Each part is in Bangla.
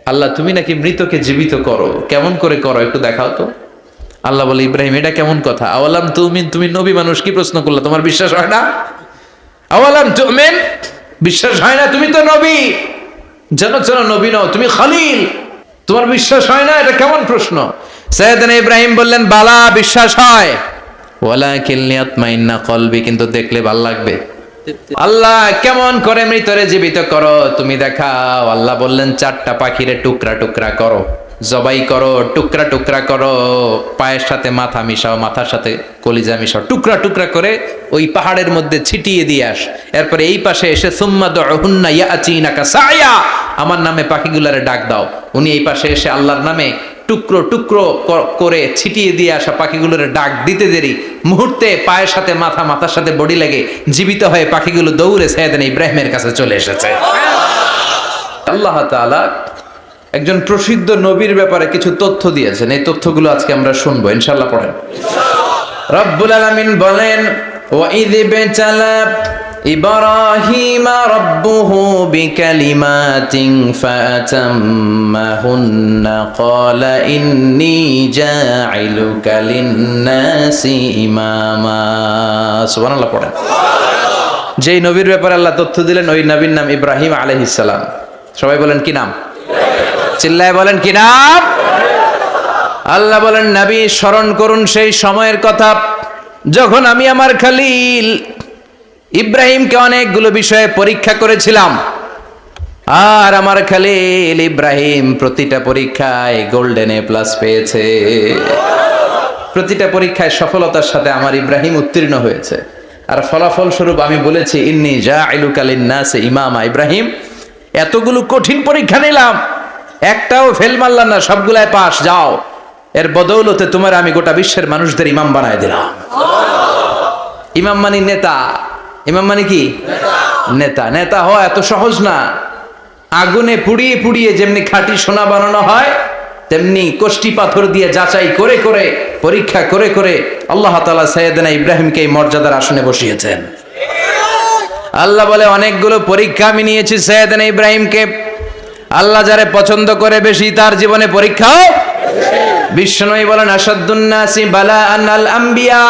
আল্লাহ তুমি নাকি মৃতকে জীবিত করো, কেমন করে করো একটু দেখাও তো। আল্লাহ বলে, ইব্রাহিম এটা কেমন কথা? আওয়ালাম তুমিন, তুমি নবী মানুষ কি প্রশ্ন করলা? তোমার বিশ্বাস হয় না? আওয়ালাম তুমিন, বিশ্বাস হয় না? তুমি তো নবী, যেন যেন নবী নও, তুমি খলিল, তোমার বিশ্বাস হয় না? এটা কেমন প্রশ্ন? সাইয়েদনা ইব্রাহিম বললেন, বালা, বিশ্বাস হয়, ওয়ালাকিন লিয়াতমাইন্না কলবি, কিন্তু দেখলে ভাল লাগবে। আল্লাহ কেমন করে মৃতরে জীবিত করো তুমি দেখাও। আল্লাহ বললেন, 4টা পাখিরে টুকরা টুকরা করো, জবাই করো, টুকরা টুকরা করো, পায়ের সাথে মাথা মিশাও, মাথার সাথে কলিজা মিশাও, টুকরা টুকরা করে ওই পাহাড়ের মধ্যে ছিটিয়ে দিয়ে আস। এরপরে এই পাশে এসে সুম্মা দুহুন্না ইয়াতিনাকা সায়া, আমার নামে পাখিগুলারে ডাক দাও। উনি এই পাশে এসে আল্লাহর নামে টুকরো টুকরো করে ছিটিয়ে দিয়ে আসা পাখিগুলোর ডাক দিতে দেরি মুহূর্তে পায়ের সাথে মাথা, মাথার সাথে বডি লাগে জীবিত হয়ে পাখিগুলো দৌড়ে সাইয়েদনা ইব্রাহিমের কাছে চলে এসেছে। আল্লাহ তাআলা একজন প্রসিদ্ধ নবীর ব্যাপারে কিছু তথ্য দিয়েছেন, এই তথ্যগুলো আজকে আমরা শুনবো ইনশাআল্লাহ। পড়েন। রব্বুল আলামিন বলেন, ওয়াইয বিতালা ইব্রাহিমা রাব্বুহু বিকালিমাতিন ফাতাম্মাহুন্না ক্বালা ইন্নী জাইলুকা লিন-নাসি ইমামা। সুবহানাল্লাহ পড়েন। যেই নবীর ব্যাপারে আল্লাহ তথ্য দিলেন ওই নবীর নাম ইব্রাহিম আলাইহিস সালাম। সবাই বলেন কি নাম? চিল্লায় বলেন কি নাম? আল্লাহ বলেন, নবী স্মরণ করুন সেই সময়ের কথা যখন আমি আমার খলিল ইব্রাহিমকে অনেকগুলো বিষয়ে পরীক্ষা করেছিলাম, আর আমার খলিল ইব্রাহিম প্রতিটা পরীক্ষায় গোল্ডেন এ প্লাস পেয়েছে। প্রতিটা পরীক্ষায় সফলতার সাথে আমার ইব্রাহিম উত্তীর্ণ হয়েছে। আর ফলাফল স্বরূপ আমি বলেছি, ইন্নী জাইলুকা লিন-নাসি ইমামা। ইব্রাহিম, এতগুলো কঠিন পরীক্ষা নিলাম, একটাও ফেল মারলাম না, সবগুলাই পাস, যাও। এর বদৌলতে তোমার আমি গোটা বিশ্বের মানুষদের ইমাম বানায় দিলাম। ইমাম মানে নেতা। ইমাম মানে কি? নেতা। নেতা হওয়া এত সহজ না। আগুনে পুড়িয়ে পুড়িয়ে যেমনি খাঁটি সোনা বানানো হয়, তেমনি কষ্টি পাথর দিয়ে যাচাই করে করে, পরীক্ষা করে করে আল্লাহ তাআলা সাইয়েদনা ইব্রাহিমকে এই মর্যাদার আসনে বসিয়েছেন। আল্লাহ বলে, অনেকগুলো পরীক্ষা আমি নিয়েছি সাইয়েদনা ইব্রাহিমকে। আল্লাহ যারে পছন্দ করে বেশি তার জীবনে পরীক্ষাও। বিশ্বনবী বলেন, আশাদ্দুন নাসি বালাআন আল আম্বিয়া।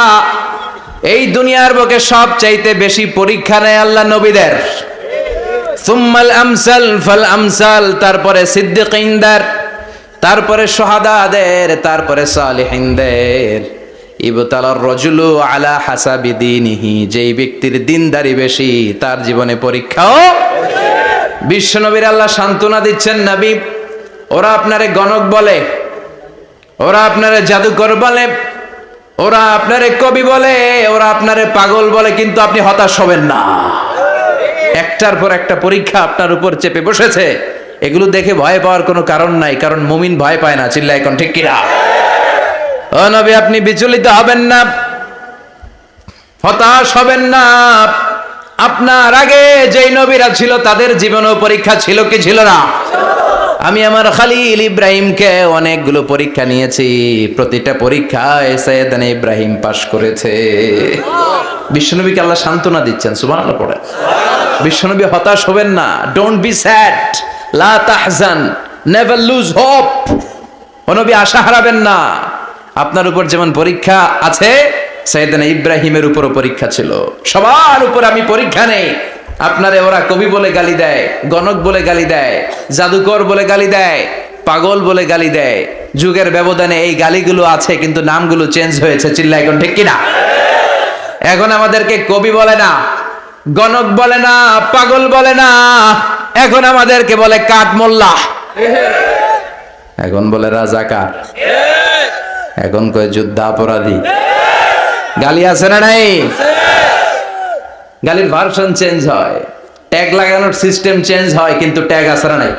এই দুনিয়ার বুকে সবচাইতে বেশি পরীক্ষা নেয় আল্লাহ নবীদের। সুম্মাল আমসাল ফাল আমসাল, তারপরে সিদ্দিকিনদের, তারপরে শুহাদাদের, তারপরে সালিহিনদের। ইবতালার রাজুলু আলা হাসাবি দীনিহি, যেই ব্যক্তির দিনদারি বেশি তার জীবনে পরীক্ষাও। বিশ্বনবীর আল্লাহ সান্ত্বনা দিচ্ছেন, নবী ওরা আপনারে গণক বলে, ওরা আপনারে জাদুকর বলে, ওরা আপনারে কবি বলে, ওরা আপনারে পাগল বলে, কিন্তু আপনি হতাশ হবেন না। একটার পর একটা পরীক্ষা আপনার উপর চেপে বসেছে, এগুলো দেখে ভয় পাওয়ার কোনো কারণ নাই, কারণ মুমিন ভয় পায় না। চিল্লায় এখন ঠিক কিনা? ও নবী, আপনি বিচলিত হবেন না, হতাশ হবেন না। আপনার আগে যেই নবীরা ছিল তাদের জীবনেও পরীক্ষা ছিল কি ছিল না? আমি আমার খলিল ইব্রাহিমকে অনেকগুলো পরীক্ষা নিয়েছি, প্রতিটা পরীক্ষায় সাইয়েদনা ইব্রাহিম পাশ করেছে। বিশ্বনবীকে আল্লাহ সান্ত্বনা দিচ্ছেন। সুবহানাল্লাহ পড়ে। বিশ্বনবী হতাশ হবেন না। ডোন্ট বি স্যাড, লা তাহজান, নেভার লুজ হোপ। ও নবী, আশা হারাবেন না। আপনার উপর যেমন পরীক্ষা আছে, সাইয়েদনা ইব্রাহিমের উপরও পরীক্ষা ছিল। সবার উপর আমি পরীক্ষা নেই। আপনারে ওরা কবি বলে গালি দেয়, গণক বলে গালি দেয়, জাদুকর বলে গালি দেয়, পাগল বলে গালি দেয়। যুগের ব্যবধানে এই গালিগুলো আছে, কিন্তু নামগুলো চেঞ্জ হয়েছে। চিল্লা এখন ঠিক কিনা? এখন আমাদেরকে কবি বলে না, গণক বলে না, পাগল বলে না, এখন আমাদেরকে বলে কাঠ মোল্লা, এখন বলে রাজাকার, এখন কয় যুদ্ধাপরাধী। গালি আছে না নাই? গালির ভার্সন চেঞ্জ হয়, ট্যাগ লাগানোর সিস্টেম চেঞ্জ হয়, কিন্তু ট্যাগ আছে না নাই?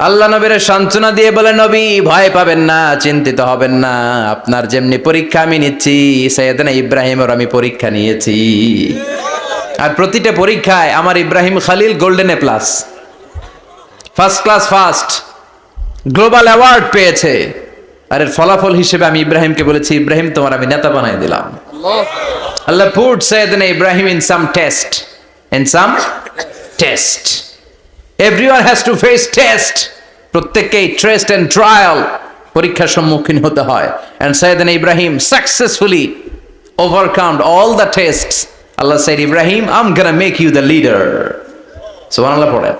আল্লাহ নবীর সান্ত্বনা দিয়ে বলে, নবী ভয় পাবেন না, চিন্তিত হবেন না। আপনার যেমনি পরীক্ষা আমি নিচ্ছি, সাইয়েদনা ইব্রাহিমের আমি পরীক্ষা নিয়েছি। আর প্রতিটা পরীক্ষায় আমার Ibrahim Khalil golden A plus, first class first, global award পেয়েছে। আর এর ফলাফল হিসেবে আমি ইব্রাহিমকে বলেছি, ইব্রাহিম তোমার আমি নেতা বানাই দিলাম। Allah put Sayyidina Ibrahim in some test. In some test. Everyone has to face test. প্রত্যেককেই টেস্ট এন্ড ট্রায়াল, পরীক্ষার সম্মুখীন হতে হয়। এন্ড সাইয়েদনা ইব্রাহিম successfully overcome all the tests. Allah said, Ibrahim, I'm gonna make you the leader. সুবহানাল্লাহ পড়েন।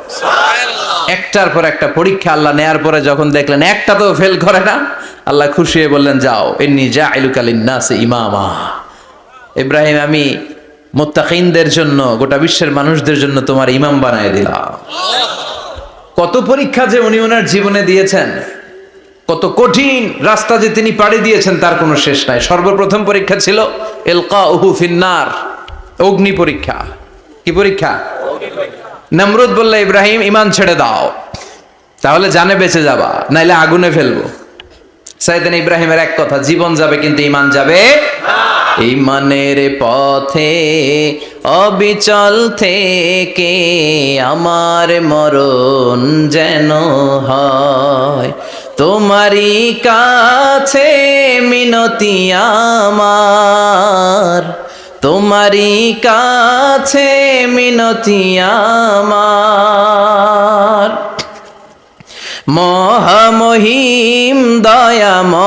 একটার পর একটা পরীক্ষা আল্লাহ নেয়ার পরে যখন দেখলেন একটা তো ফেল করে না, আল্লাহ খুশি হয়ে বললেন, যাও, ইন্নী জাইলুকা লিন-নাসি ইমামা। ইব্রাহিম, আমি মুত্তাকিনদের জন্য, গোটা বিশ্বের মানুষদের জন্য তোমার ইমাম বানায় দিলাম। কত পরীক্ষা যে উনি ওনার জীবনে দিয়েছেন, কত কঠিন রাস্তা যে তিনি পাড়ি দিয়েছেন তার কোনো শেষ নাই। সর্বপ্রথম পরীক্ষা ছিল ইলকাউহু ফিন্নার, অগ্নি পরীক্ষা। কি পরীক্ষা? নমরুদ বলল, ইব্রাহিম ঈমান ছেড়ে দাও, তাহলে জানে বেঁচে যাবা, নাইলে আগুনে ফেলবো। সাইয়েদনা ইব্রাহিমের এক কথা, জীবন যাবে কিন্তু ঈমান যাবে না। ঈমানের পথে অবিচল থেকে আমার মরণ যেন হয়, তোমারই কাছে মিনতি আমার, তোমারই কাছে মিনতি আমার। মহামহিম দয়াময়,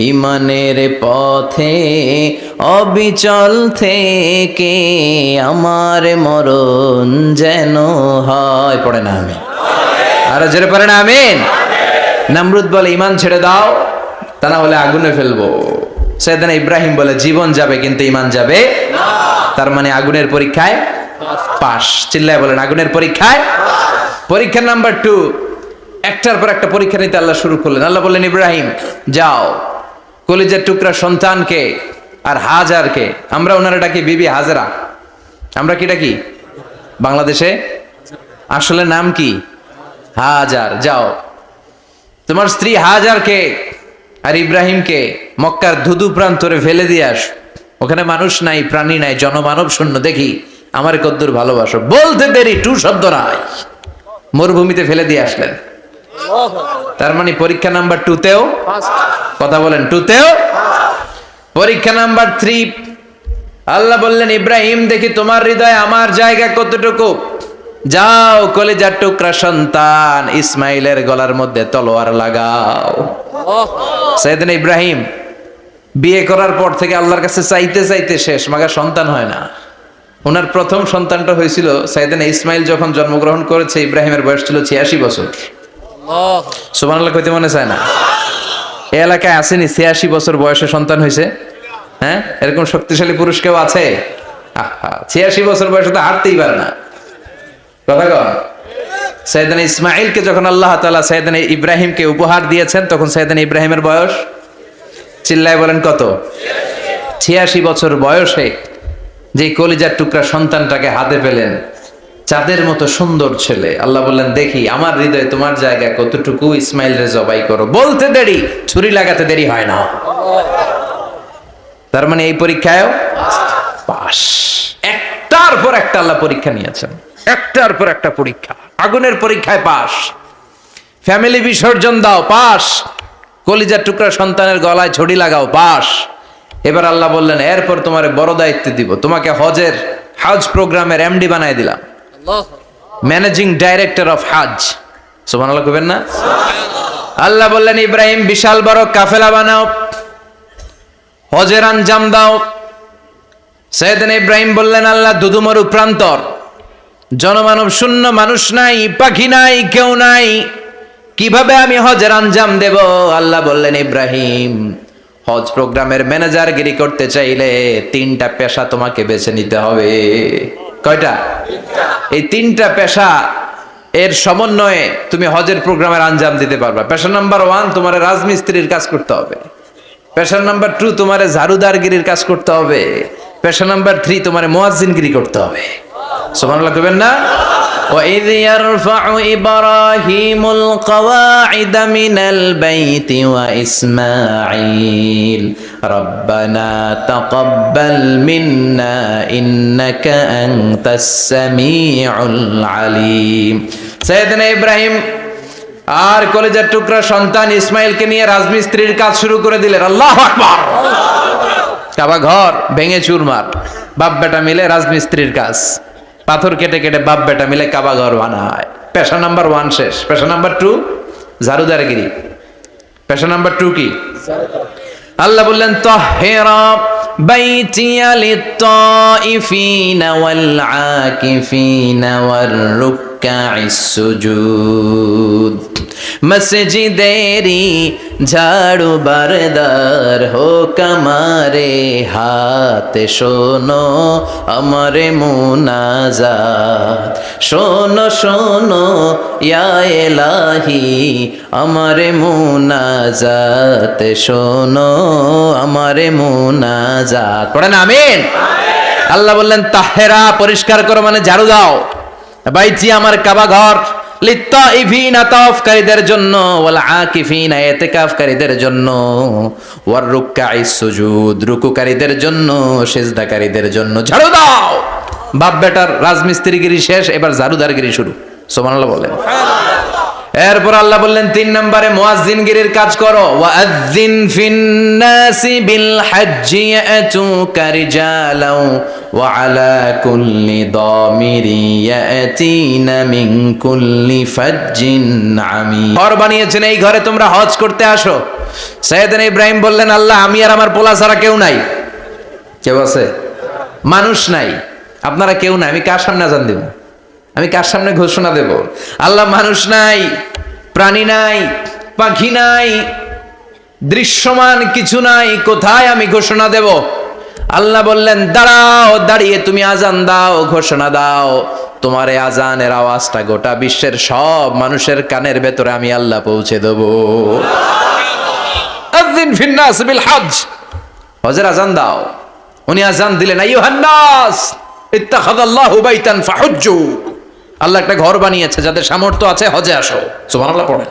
ঈমানের পথে অবিচল থেকে আমার মরণ যেন হয়। পড়ে না আমিন? আরো জোরে পড়ে না আমিন? নমরুদ বলে, ঈমান ছেড়ে দাও, তা না হলে আগুনে ফেলবো। সাইয়েদনা ইব্রাহিম বলে, জীবন যাবে কিন্তু ঈমান যাবে না। তার মানে আগুনের পরীক্ষায় পাস। চিল্লায় বলেন, আগুনের পরীক্ষায়। পরীক্ষা নাম্বার 2, একটার পর একটা পরীক্ষা নিতে আল্লাহ শুরু করলেন। আল্লাহ বললেন, ইব্রাহিম যাও, কলিজার টুকরা সন্তানকে আর হাজারকে, আমরা ওনারা ডাকি বিবি হাজরা, আমরা কি ডাকি বাংলাদেশে, আসলে নাম কি হাজার, যাও তোমার স্ত্রী হাজারকে আর ইব্রাহিমকে মক্কার ধুধু প্রান্তরে ফেলে দিয়ে আস। ওখানে মানুষ নাই, প্রাণী নাই, জনমানব শূন্য, দেখি আমার কদ্দুর ভালোবাসো। বলতে দেরি, টু শব্দ নাই, মরুভূমিতে ফেলে দিয়ে আসলেন। তার মানে পরীক্ষা নাম্বার 2তেও, কথা বলেন, 2তেও। পরীক্ষা নাম্বার 3, আল্লাহ বললেন, ইব্রাহিম দেখি তোমার হৃদয়ে আমার জায়গা কতটুকু, যাও কলিজার টুকরা সন্তান ইসমাইলের গলার মধ্যে তলোয়ার লাগাও। সাইয়েদনা ইব্রাহিম বিয়ে করার পর থেকে আল্লাহর কাছে চাইতে চাইতে শেষ, মাগার সন্তান হয় না। ওনার প্রথম সন্তানটা হয়েছিল সাইয়েদনা ইসমাইল যখন জন্মগ্রহণ করেছে, ইব্রাহিমের বয়স ছিল 86 বছর। সুবহানাল্লাহ কইতে মনে চায় না? এই এলাকায় আসেনি 86 বছর বয়সে সন্তান হয়েছে? হ্যাঁ, এরকম শক্তিশালী পুরুষ কেউ আছে? 86 বছর বয়সে তো হাঁটতেই পারে না। কথা কন। সাইয়েদনা ইসমাইলকে যখন আল্লাহ তাআলা সাইয়েদনা ইব্রাহিমকে উপহার দিয়েছেন, তখন সাইয়েদনা ইব্রাহিমের বয়স, চিল্লায় বলেন কত? 86 বছর বয়সে যে কলিজার টুকরা সন্তানটাকে হাতে পেলেন, চাঁদের মতো সুন্দর ছেলে। আল্লাহ বললেন, দেখি আমার হৃদয়ে তোমার জায়গা কতটুকু, ইসমাইল রে জবাই করো। বলতে দেরি, ছুরি লাগাতে দেরি হয় না। তার মানে এই পরীক্ষায়ও পাস। একটার পর একটা আল্লাহ পরীক্ষা নিয়েছেন, একটার পর একটা পরীক্ষা। আগুনের পরীক্ষায় পাস, ফ্যামিলি বিসর্জন দাও, পাস। কলিজার টুকরা সন্তানের গলায় ছড়ি লাগাও, পাস। এবার আল্লাহ বললেন, এরপর তোমার বড় দায়িত্ব দিব, তোমাকে হজ প্রোগ্রামের এমডি বানায় দিলাম, ম্যানেজিং ডাইরেক্টর অফ হজ। সুবহানাল্লাহ কইবেন না? আল্লাহ বললেন, ইব্রাহিম বিশাল বড় কাফেলা বানাও, হজের আঞ্জাম দাও। সাইয়েদনা ইব্রাহিম বললেন, আল্লাহ দুদুমরু প্রান্তর, জনমানব শূন্য, মানুষ নাই, পাখি নাই, কেউ নাই, কিভাবে আমি হজের আঞ্জাম দেব? আল্লাহ বললেন, ইব্রাহিম হজ প্রোগ্রামের ম্যানেজারগিরি করতে চাইলে 3টা পেশা তোমাকে বেছে নিতে হবে। কয়টা? এই 3টা পেশা এর সমন্বয়ে তুমি হজের প্রোগ্রামের আঞ্জাম দিতে পারবা। পেশা নাম্বার 1, তোমার রাজমিস্ত্রির কাজ করতে হবে। পেশা নাম্বার 2, তোমার ঝাড়ুদারগিরির কাজ করতে হবে। পেশা নাম্বার 3, তোমার মুয়াজ্জিনগিরি করতে হবে। সুবহানাল্লাহ কইবেন না? وَإِذْ يَرْفَعُ إِبْرَاهِيمُ الْقَوَاعِدَ مِنَ الْبَيْتِ وَإِسْمَاعِيلُ رَبَّنَا تَقَبَّلْ مِنَّا إِنَّكَ أَنْتَ السَّمِيعُ الْعَلِيمُ। সাইয়েদনা ইব্রাহিম আর কলিজার টুকরা সন্তান ইসমাইলকে নিয়ে রাজমিস্ত্রির কাজ শুরু করে দিলেন। আল্লাহু আকবার। কাবা ঘর ভেঙে চুরমার, বাপ বেটা মিলে রাজমিস্ত্রির কাজ। পাথর কেটে কেটে বাপ বেটা মিলে কাবা ঘর বানায়। পেশা নাম্বার 1 শেষ। পেশা নাম্বার 2 ঝাড়ুদারগিরি। পেশা নাম্বার 2 কি? আল্লাহ বললেন তাহহিরা বাইতিয়া লিত-তাইফিনা ওয়াল আকিফিনা ওয়ার রুকআইস সুজুদ। মসজিদেরি ঝাড়ু বারদার হোক আমারে হাতে শোনো আমারে মুনাজাত। শোনো শোনো ইয়া ইলাহি আমারে মুনাজাত। শোনো আমারে মুনাজাত। পড়েন আমিন। আল্লাহ বললেন তাহেরা পরিষ্কার করো মানে ঝাড়ু দাও। বাইতি আমার কাবা ঘর, লিত্তাইফিনা তাওয়াফকারীদের জন্য, ওয়াল আকিফিনা ইতিকাফকারীদের জন্য, ওয়ার রুকআইস সুজুদ রুকুকারীদের জন্য, সিজদাকারীদের জন্য ঝাড়ু দাও। বাপ বেটার রাজমিস্ত্রিগিরি শেষ, এবার ঝাড়ুদারগিরি শুরু। সুবহানাল্লাহ বলেন। এরপর আল্লাহ বললেন 3 নম্বরে মুয়াজ্জিনগিরির কাজ করো। ওয়াআযিন ফিন-নাসি বিল-হাজ্জি ইয়াতুকা রিজালাও ওয়া আলা কুল্লি দামিরি ইয়াতিনা মিন কুল্লি ফাজ্জিন আমিক। ঘর বানিয়েছেন, এই ঘরে তোমরা হজ করতে আসো। সাইয়েদনা ইব্রাহিম বললেন আল্লাহ আমি আর আমার পোলা ছাড়া কেউ নাই। কেউ আছে? মানুষ নাই, আপনারা কেউ নাই, আমি কার সামনে আযান দেব? আমি কার সামনে ঘোষণা দেব? আল্লাহ মানুষ নাই, প্রাণী নাই, পাখি নাই, দৃশ্যমান কিছু নাই, কোথায় আমি ঘোষণা দেব? আল্লাহ বললেন দাঁড়াও, দাঁড়িয়ে তুমি আজান দাও, ঘোষণা দাও। তোমার এই আজানের আওয়াজটা গোটা বিশ্বের সব মানুষের কানের ভেতরে আমি আল্লাহ পৌঁছে দেব। আযিন ফিন-নাস বিল-হজ, হজের আজান দাও। উনি আজান দিলেন আইয়ুহান নাস ইত্তাখাযাল্লাহু বাইতান ফাহুজ্জু। আল্লাহ একটা ঘর বানিয়েছে, যাদের সামর্থ্য আছে হজে আসো। সুবহানাল্লাহ পড়েন।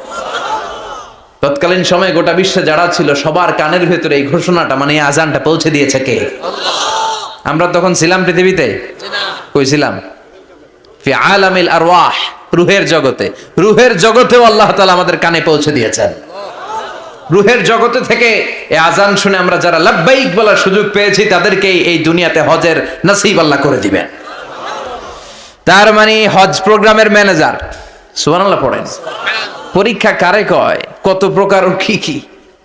তৎকালীন সময়ে গোটা বিশ্বে যারা ছিল সবার কানের ভেতরে এই ঘোষণাটা মানে এই আজানটা পৌঁছে দিয়েছে কে? আল্লাহ। আমরা তখন ছিলাম পৃথিবীতে? কই ছিলাম? ফি আলামিল আরওয়াহ, রূহের জগতে। রূহের জগতেও আল্লাহ তাআলা আমাদের কানে পৌঁছে দিয়েছেন। রূহের জগতে থেকে এই আজান শুনে আমরা যারা লাব্বাইক বলার সুযোগ পেয়েছি তাদেরকে এই দুনিয়াতে হজের নসিব আল্লাহ করে দিবেন। তার মানে হজ প্রোগ্রামের ম্যানেজার। সুবহানাল্লাহ পড়েন। পরীক্ষা কারে কয়? কত প্রকার কি কি।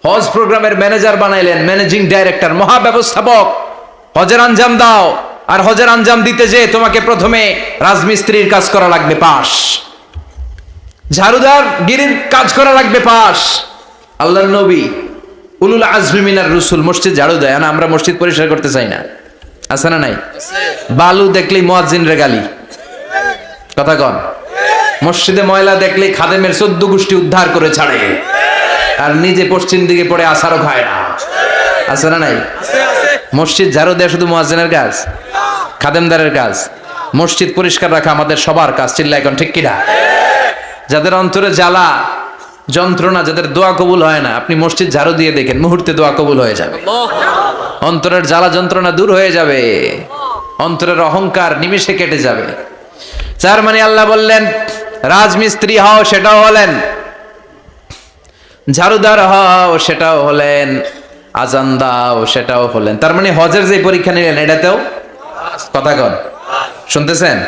হজ প্রোগ্রামের ম্যানেজার বানাইলেন, ম্যানেজিং ডাইরেক্টর, মহাব্যবস্থাপক। হজের আঞ্জাম দাও, আর হজের আঞ্জাম দিতে যে তোমাকে প্রথমে রাজমিস্ত্রির কাজ করা লাগবে পাস, ঝাড়ুদার গিরির কাজ করা লাগবে পাস। আল্লাহর নবী উলুল আজমি মিনার রসুল মসজিদ ঝাড়ু দেয় না, আমরা মসজিদ পরিষ্কার করতে চাই না, আছে না নাই? বালু দেখলেই মুয়াজ্জিনের গালি, কথা কন। মসজিদে ময়লা দেখলেই খাদেমের 14 গোষ্ঠী উদ্ধার করে ছাড়ে, আর নিজে পশ্চিম দিকে পড়ে আসারও খায় না, আছে না নাই? মসজিদ ঝাড়ু দেয়া শুধু মুয়াজ্জিনের কাজ? খাদেমদারের কাজ? মসজিদ পরিষ্কার রাখা আমাদের সবার কাজ। চিল্লায় এখন ঠিক কিনা? যাদের অন্তরে জ্বালা যন্ত্রণা, যাদের দোয়া কবুল হয় না, আপনি মসজিদ ঝাড়ু দিয়ে দেখেন মুহূর্তে দোয়া কবুল হয়ে যাবে। অন্তরের জ্বালা যন্ত্রণা দূর হয়ে যাবে, অন্তরের অহংকার নিমেষে কেটে যাবে। তার মানে আল্লাহ বললেন রাজমিস্ত্রি হও, সেটাও হলেন, ঝাড়ুদার হও, সেটাও হলেন, আজান দাও, সেটাও হলেন। তার মানে হজের যে পরীক্ষা নিলেন এটাতেও, কথা কন, শুনতেছেন?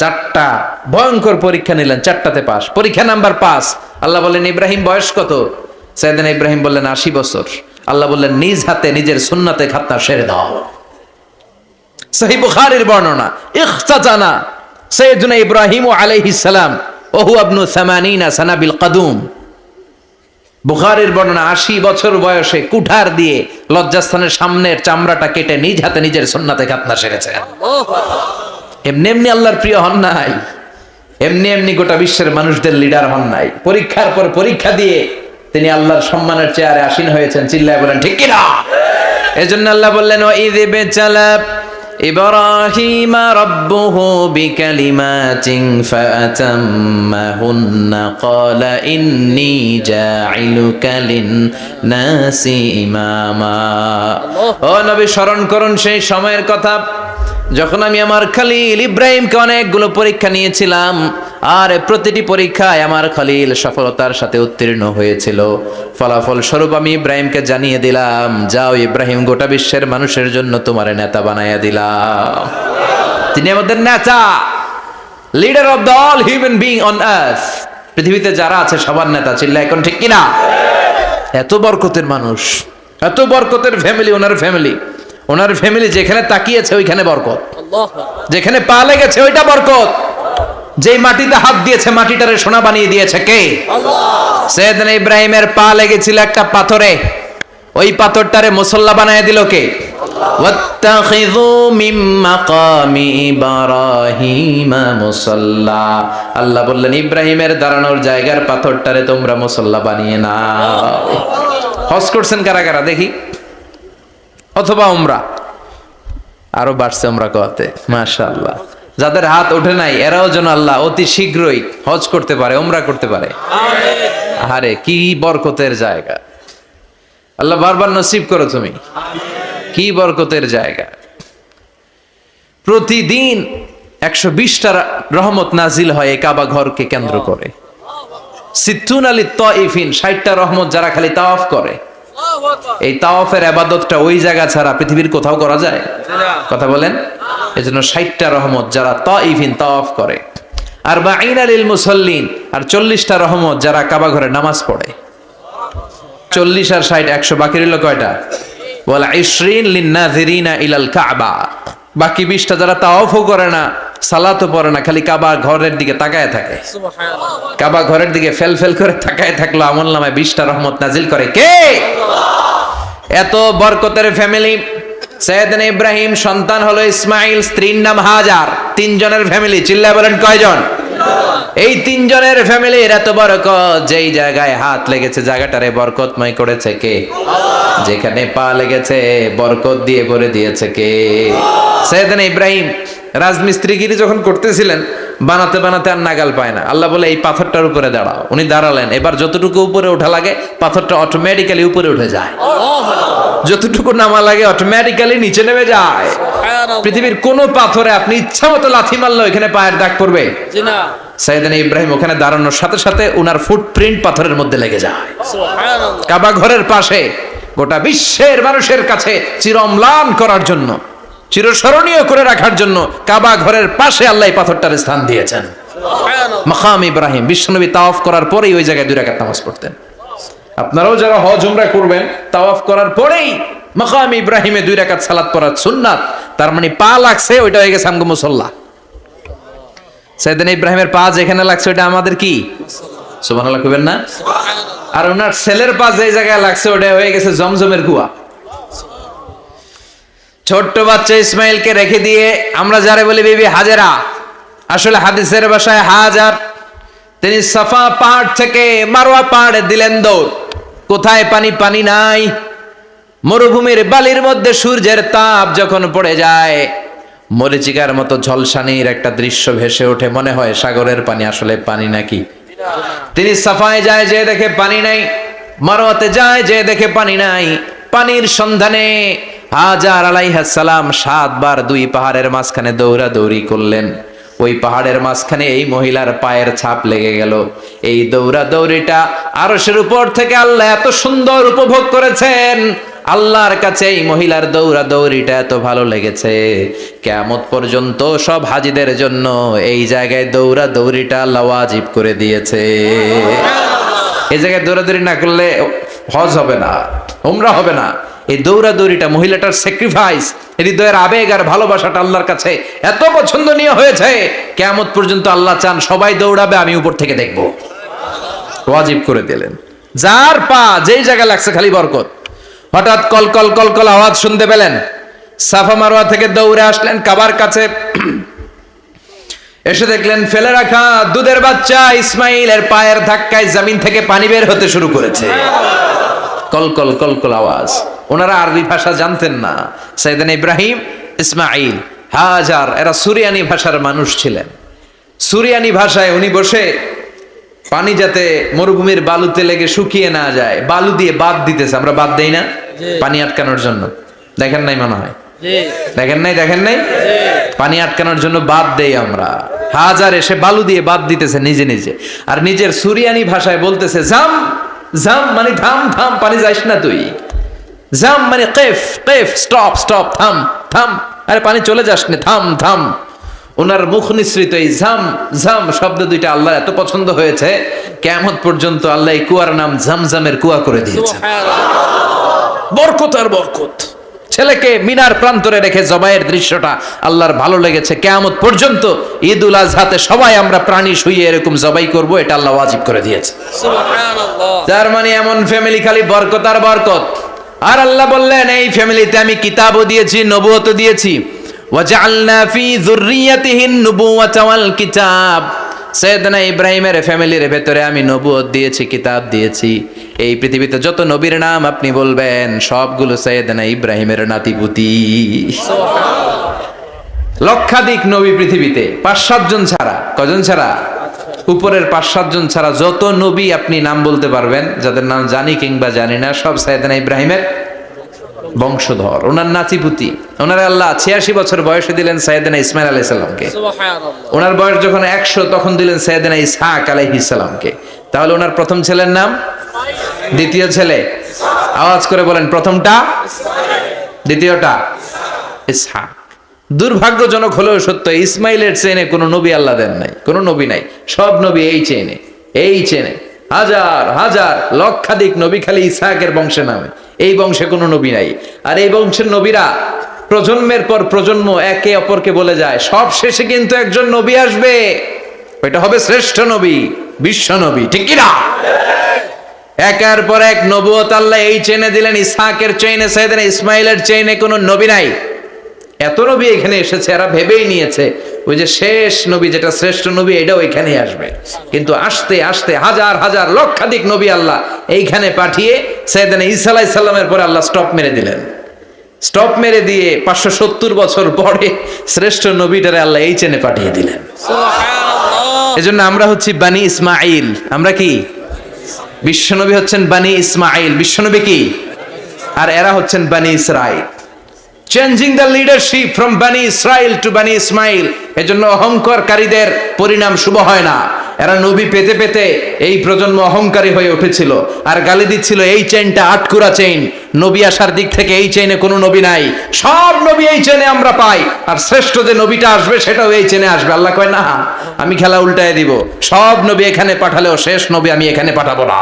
4টা ভয়ঙ্কর পরীক্ষা নিলেন, 4টাতে পাস। পরীক্ষা নাম্বার 5। আল্লাহ বললেন ইব্রাহিম বয়স কত? সাইয়েদনা ইব্রাহিম বললেন 80 বছর। আল্লাহ বললেন নিজ হাতে নিজের সুন্নাতে খাতনা সেরে দাও। সহিহ বুখারীর বর্ণনা, ইখতাতানা সাইয়েদনা ইব্রাহিম আলাইহিস সালাম ওয়া হুয়া ইবনু 80 সানা বিল কাদুম। বুখারীর বর্ণনা, 80 বছর বয়সে কুঠার দিয়ে লজ্জাস্থানের সামনের চামড়াটা কেটে নিজ হাতে নিজের সুন্নাতে খাতনা সেরেছেন। এমনি এমনি আল্লাহর প্রিয় হন নাই, এমনি এমনি গোটা বিশ্বের মানুষদের লিডার হন নাই। পরীক্ষার পর পরীক্ষা দিয়ে তিনি আল্লাহর সম্মানের চেয়ারে আসীন হয়েছেন। চিল্লায় বলেন ঠিক কিনা? এজন্য আল্লাহ বললেন ওয়াইয ইবতালা ইব্রাহিমা রাব্বুহু বিকালিমাতিন ফাআতাম্মাহুন্না ক্বালা ইন্নী জাঈলুকা লিন-নাসি ইমামা। ও নবী, স্মরণ করুন সেই সময়ের কথা যখন আমি আমার খলিল ইব্রাহিমকে অনেকগুলো পরীক্ষা নিয়েছিলাম, আর প্রতিটি পরীক্ষায় আমার খলিল সফলতার সাথে উত্তীর্ণ হয়েছিল। ফলাফল স্বরূপ আমি ইব্রাহিমকে জানিয়ে দিলাম, যাও ইব্রাহিম, গোটা বিশ্বের মানুষের জন্য তোমার নেতা বানাইয়া দিলাম। তিনি আমাদের নেতা, leader of the all human being on earth. পৃথিবীতে যারা আছে সবার নেতা, চিল্লা এখন ঠিক কিনা? এত বরকতের মানুষ, এত বরকতের ফ্যামিলি, ওনার ফ্যামিলি যেখানে তাকিয়েছে ওইখানে বরকত, যেখানে পা লেগেছে ওইটা বরকত। যেই মাটিতে হাত দিয়েছে মাটিটারে সোনা বানিয়ে দিয়েছে কে? সৈয়দনা ইব্রাহিমের পা লেগেছিল একটা পাথরে, ওই পাথরটারে মুসল্লা বানায় দিল কে? ওয়াত্তাখিযু মিন মাকামি ইব্রাহিমা মুসাল্লা। আল্লাহ বললেন ইব্রাহিমের দাঁড়ানোর জায়গার পাথরটারে তোমরা মুসল্লা বানিয়ে নাও। হজ করছেন কারা কারা দেখি? অথবা উমরা, আরো বাড়ছে উমরা করতে, মাশাআল্লাহ। যাদের হাত ওঠে নাই এরাও যেন আল্লাহ অতি শীঘ্রই হজ করতে পারে, উমরা করতে পারে। আরে কি বরকতের জায়গা, আল্লাহ বারবার নসিব করো তুমি। কি বরকতের জায়গা। প্রতিদিন 120টা রহমত নাজিল হয় এই কাবা ঘরকে কেন্দ্র করে। সিত্তুন আলী তাইফিন, 60টা রহমত যারা খালি তাওয়াফ করে। এই তাওয়াফের ইবাদতটা ওই জায়গা ছাড়া পৃথিবীর কোথাও করা যায়? কথা বলেন। এজন্য 60টা রহমত যারা তাইফিন তাওয়াফ করে, আর বাঈনা লিল মুসাল্লিন, আর 40টা রহমত যারা কাবা ঘরে নামাজ পড়ে। 40 আর 60 100, বাকি রইল কয়টা? ওয়াল 20 লিন-নাযিরিনা ইলাল কাবা। বাকি 20টা যারা তাওয়াফও করে না, সালাতও পড়ে না, খালি কাবা ঘরের দিকে তাকায় থাকে। সুবহানাল্লাহ। কাবা ঘরের দিকে ফেল করে তাকায় থাকলো, আমলনামায় 20টা রহমত নাজিল করে কে? এত বরকতের ফ্যামিলি। সৈয়দনা ইব্রাহিম সন্তান হলো ইসমাইল, স্ত্রীর নাম হাজার। 3 জনের ফ্যামিলি, চিল্লায় বলেন কয়জন? এই 3 জনের ফ্যামিলির এত বরকত, যেই জায়গায় হাত লেগেছে জায়গাটারে বরকতময় করেছে কে? যেখানে পা লেগেছে বরকত দিয়ে ভরে দিয়েছে কে? সৈয়দনা ইব্রাহিম রাজমিস্ত্রিগিরি যখন করতেছিলেন, বানাতে বানাতে আর নাগাল পায় না। আল্লাহ বলে এই পাথরটার উপরে দাঁড়াও। উনি দাঁড়ালেন, এবার যতটুকু উপরে ওঠা লাগে পাথরটা অটোমেটিক্যালি উপরে উঠে যায়, যতটুকু নামা লাগে অটোমেটিক্যালি নিচে নেমে যায়। পৃথিবীর কোন পাথরে আপনি ইচ্ছা মতো লাথি মারলে এখানে পায়ের দাগ পড়বে না। সৈয়দনা ইব্রাহিম ওখানে দাঁড়ানোর সাথে সাথে উনার ফুটপ্রিন্ট পাথরের মধ্যে লেগে যায়। সুবহানাল্লাহ। কাবা ঘরের পাশে গোটা বিশ্বের মানুষের কাছে চিরম্লান করার জন্য, চিরস্মরণীয় করে রাখার জন্য কাবা ঘরের পাশে আল্লাহ পাথরটার স্থান দিয়েছেন। সুবহানাল্লাহ। মাকাম ইব্রাহিম, বিশ্বনবী তাওয়াফ করার পরেই ওই জায়গায় 2 রাকাত নামাজ পড়তেন। আপনারাও যারা হজ উমরা করবেন, তাওয়াফ করার পরেই মাকাম ইব্রাহিমে 2 রাকাত সালাত পড়া সুন্নাত। তার মানে পা লাগছে, ওইটা হয়ে গেছে আমগো মুসাল্লা। সৈয়দনা ইব্রাহিমের পা যেখানে লাগছে ওটা আমাদের কি? সুবহানাল্লাহ কইবেন না? সুবহানাল্লাহ। আর ওনার ছেলের পা যে জায়গায় লাগছে ওটা হয়ে গেছে জমজমের কুয়া। ছোট্ট বাচ্চা ইসমাইলকে রেখে দিয়ে আমরা যারে বলি বিবি হাজেরা, আসলে হাদিসের ভাষায় হাজার, তিনি সাফা পাহাড় থেকে মারওয়া পাহাড়ে দিলেন দৌড়। কোথায় পানি? পানি নাই। মরুভূমির বালির মধ্যে সূর্যের তাপ যখন পড়ে যায়, মরিচিকার মতো ঝলসানির একটা দৃশ্য ভেসে ওঠে, মনে হয় সাগরের পানি, আসলে পানি নাকি? তিনি সাফায় যায়, যে দেখে পানি নাই। মারওয়াতে যায়, যে দেখে পানি নাই। পানির সন্ধানে হাজার আলাইহিস সালাম 7 বার 2 পাহাড়ের মাঝখানে দৌড়াদৌড়ি করলেন। ওই পাহাড়ের মাঝখানে এই মহিলার পায়ের ছাপ লেগে গেল। এই দৌড়াদৌড়িটা আরশের উপর থেকে আল্লাহ এত সুন্দর উপভোগ করেছেন। আল্লাহর কাছে এই মহিলার দৌড়াদৌড়িটা এত ভালো লেগেছে, কিয়ামত পর্যন্ত সব হাজীদের জন্য এই জায়গায় দৌড়াদৌড়িটা আল্লাহ ওয়াজিব করে দিয়েছে। এই জায়গায় দৌড়াদৌড়ি না করলে হজ হবে না, উমরা হবে না। এই দৌড়াদৌড়িটা, মহিলাটার স্যাক্রিফাইস, হৃদয়ের আবেগ আর ভালোবাসাটা আল্লাহর কাছে এত পছন্দনীয় হয়েছে, কিয়ামত পর্যন্ত আল্লাহ চান সবাই দৌড়াবে, আমি উপর থেকে দেখব। ওয়াজিব করে দিলেন। যার পা যেই জায়গায় লাগছে খালি বরকত। হঠাৎ কলকল কলকল আওয়াজ শুনতে পেলেন। সাফা মারওয়া থেকে দৌড়ে আসলেন কাবার কাছে। এসে দেখলেন ফেলে রাখা দুধের বাচ্চা ইসমাইলের পায়ের ধাক্কায় জমিন থেকে পানি বের হতে শুরু করেছে। কলকল কলকল আওয়াজ। ওনারা আরবি ভাষা জানতেন না। সৈয়দনা ইব্রাহিম, ইসমাইল, হাজার এরা সুরিয়ানি ভাষার মানুষ ছিলেন। সুরিয়ানি ভাষায় উনি বসে পানি যাতে মরুভূমির বালুতে লেগে শুকিয়ে না যায়, বালু দিয়ে বাদ দিতেছে। আমরা বাদ দেই না পানি আটকানোর জন্য? দেখেন নাই মনে হয়? দেখেন নাই? পানি আটকানোর জন্য বাদ দেই আমরা। হাজার এসে বালু দিয়ে বাদ দিতেছে নিজে নিজে, আর নিজের সুরিয়ানি ভাষায় বলতেছে জাম জাম, মানে থাম থাম, পানি যাইস না তুই। জাম মানে কেফ কেফ, স্টপ স্টপ, থাম থাম, আরে পানি চলে যাস না, থাম থাম। ওনার মুখ নিঃসৃত এই ঝাম ঝাম শব্দ দুইটা আল্লাহর এত পছন্দ হয়েছে, কিয়ামত পর্যন্ত আল্লাহ এই কুয়ার নাম ঝমঝমের কুয়া করে দিয়েছে। বরকত আর বরকত। ছেলেকে মিনার প্রান্তরে রেখে জবাইয়ের দৃশ্যটা আল্লাহর ভালো লেগেছে। কিয়ামত পর্যন্ত ঈদ উল আজহাতে সবাই আমরা প্রাণী শুইয়ে এরকম জবাই করব, এটা আল্লাহ ওয়াজিব করে দিয়েছে। সুবহানাল্লাহ। তার মানে এমন ফ্যামিলি খালি বরকত আর বরকত। আর আল্লাহ বললেন এই ফ্যামিলিতে আমি কিতাবও দিয়েছি, নবুয়তও দিয়েছি। ওয়াজআলনা ফি যুররিয়াতিহিন নুবুওয়াতা ওয়াল কিতাব। সাইয়েদনা ইব্রাহিমের ফ্যামিলির ভেতরে আমি নবুয়ত দিয়েছি, কিতাব দিয়েছি। এই পৃথিবীতে যত নবীর নাম আপনি বলবেন সবগুলো সাইয়েদনা ইব্রাহিমের নাতিপুতি। লক্ষাধিক নবী পৃথিবীতে, 5-7 জন ছাড়া। কজন ছাড়া? উপরের 5-7 জন ছাড়া যত নবী আপনি নাম বলতে পারবেন, যাদের নাম জানি কিংবা জানি না, সব সাইয়েদনা ইব্রাহিমের বংশধর, ওনার নাতিপুতি। ওনার আল্লাহ 86 বছর বয়সে দিলেন সাইয়েদনা ইসমাইল আলাইহিস সালামকে। সুবহানাল্লাহ। ওনার বয়স যখন 100 তখন দিলেন সাইয়েদনা ইসহাক আলাইহিস সালামকে। তাহলে ওনার প্রথম ছেলের নাম, দ্বিতীয় ছেলে আওয়াজ করে বলেন, প্রথমটা দ্বিতীয়টা ইসহাক। দুর্ভাগ্যজনক হলেও সত্য, ইসমাইলের চেনে কোনো নবী আল্লাহ দেন নাই, কোনো নবী নাই। সব নবী এই চেনে, এই চেনে। হাজার হাজার লক্ষাধিক নবী খালি ইসহাকের বংশে নামে, এই বংশে কোনো নবী নাই। আর এই বংশের নবীরা প্রজন্মের পর প্রজন্ম একে অপরকে বলে যায়, সব শেষে কিন্তু একজন নবী আসবে, ওইটা হবে শ্রেষ্ঠ নবী, বিশ্ব নবী। ঠিক কি না? একের পর এক নবুয়ত আল্লাহ এই চেনে দিলেন। ইসহাকের চেইনে, সাইয়েদনা ইসমাইলের চেইনে কোনো নবী নাই। এত নবী এখানে এসেছে, এরা ভেবেই নিয়েছে ওই যে শেষ নবী যেটা শ্রেষ্ঠ নবী এটাও এখানেই আসবে। কিন্তু আস্তে আস্তে হাজার হাজার লক্ষাধিক নবী আল্লাহ এইখানে পাঠিয়ে সাইয়েদনা ঈসা আলাইহিস সালামের পরে আল্লাহ স্টপ মেরে দিলেন। স্টপ মেরে দিয়ে 570 বছর পরে শ্রেষ্ঠ নবীটারে আল্লাহ এই চেনে পাঠিয়ে দিলেন। সুবহানাল্লাহ। এজন্য আমরা হচ্ছি বানি ইসমাঈল। আমরা কি? বিশ্বনবী হচ্ছেন বানি ইসমাঈল, বিশ্বনবী কি? আর এরা হচ্ছেন বানি Israil. Changing the leadership from বানি ইসরাইল টু বানি ইসমাইল। এজন্য অহংকারকারীদের পরিণাম শুভ হয় না। এরা নবী পেতে পেতে এই প্রজন্ম অহংকারী হয়ে উঠেছিল আর গালি দিচ্ছিল এই চেইনটা আটকুরা চেইন, নবী আসার দিক থেকে এই চেইনে কোনো নবী নাই, সব নবী এই চেইনে আমরা পাই, আর শ্রেষ্ঠ যে নবীটা আসবে সেটাও এই চেইনে আসবে। আল্লাহ কয় না, আমি খেলা উল্টায় দিব, সব নবী এখানে পাঠালেও শেষ নবী আমি এখানে পাঠাবো না।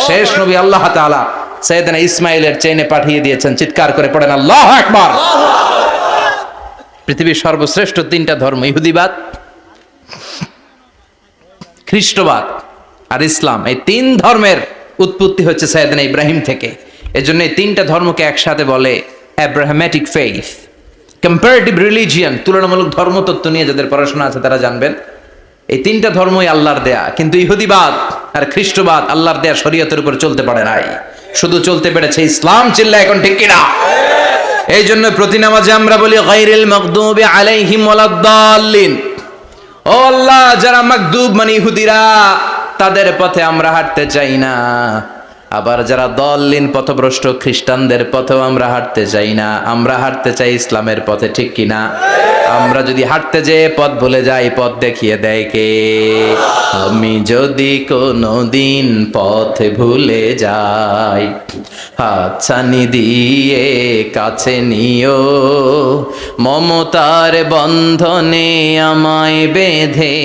শেষ নবী আল্লাহ তাআলা সাইয়েদনা ইসমাইলের চেইনে পাঠিয়ে দিয়েছেন। চিৎকার করে পড়েন আল্লাহু আকবার। পৃথিবীর সর্বশ্রেষ্ঠ 3টা ধর্ম, ইহুদিবাদ, খ্রিস্টবাদ আর ইসলাম, এই 3 ধর্মের উৎপত্তি হচ্ছে সাইয়েদনা ইব্রাহিম থেকে। এজন্য এই 3টা ধর্মকে একসাথে বলে অ্যাব্রাহামেটিক ফেইথ, কম্পারেটিভ রিলিজিয়ন। তুলনামূলক ধর্মতত্ত্ব নিয়ে যাদের পড়াশোনা আছে তারা জানবেন এই 3টা ধর্মই আল্লাহর দেয়া। কিন্তু ইহুদিবাদ আর খ্রিস্টবাদ আল্লাহর দেয়া শরীয়তের উপর চলতে পারে নাই, শুধু চলতে পেরেছে ইসলাম। চিল্লা এখন ঠিক কিনা? এই জন্য প্রতি নামাজে আমরা বলি গায়রিল মাগদুবি আলাইহিম ওয়ালাদ-দাল্লিন। ও আল্লাহ, যারা মাগদুব মানে ইহুদিরা, তাদের পথে আমরা হাঁটতে চাই না। আবার যারা দল্লিন পথভ্রষ্ট খ্রিস্টানদের পথেও আমরা হাঁটতে চাই না। আমরা হাঁটতে চাই ইসলামের পথে। ঠিক কিনা? আমরা যদি হাঁটতে যেয়ে পথ ভুলে যাই, পথ দেখিয়ে দেয় কে? আমি যদি কোনোদিন পথ ভুলে যাই, হাতছানি দিয়ে কাছে নিও, মমতার বন্ধনে আমায় বেঁধে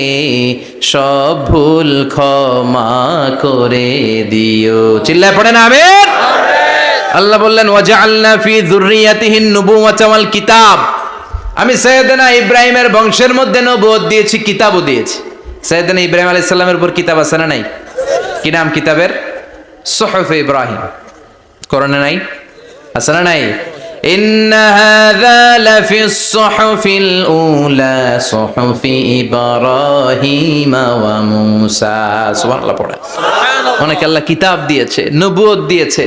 সব ভুল ক্ষমা করে দিও। চিল্লায় পড়েন আমিন। আল্লাহ বললেন ওয়াজআলনা ফি যুররিয়াতিহিন নুবুওয়াতা ওয়াল কিতাব। আমি সাইয়েদনা ইব্রাহিমের বংশের মধ্যে নবুয়ত দিয়েছি, কিতাবও দিয়েছি। সাইয়েদনা ইব্রাহিম আলাইহিস সালামের উপর কিতাব আছে না নাই? কি নাম কিতাবের? সুহুফ ইব্রাহিম। কোরআনে নাই? আছে না নাই? ইন্না হাযা লাফিস সুহুফিল উলা সুহুফি ইব্রাহিম ওয়া মূসা। সুবহানাল্লাহ পড়ে। অনেক আল্লাহ কিতাব দিয়েছে, নবুয়ত দিয়েছে,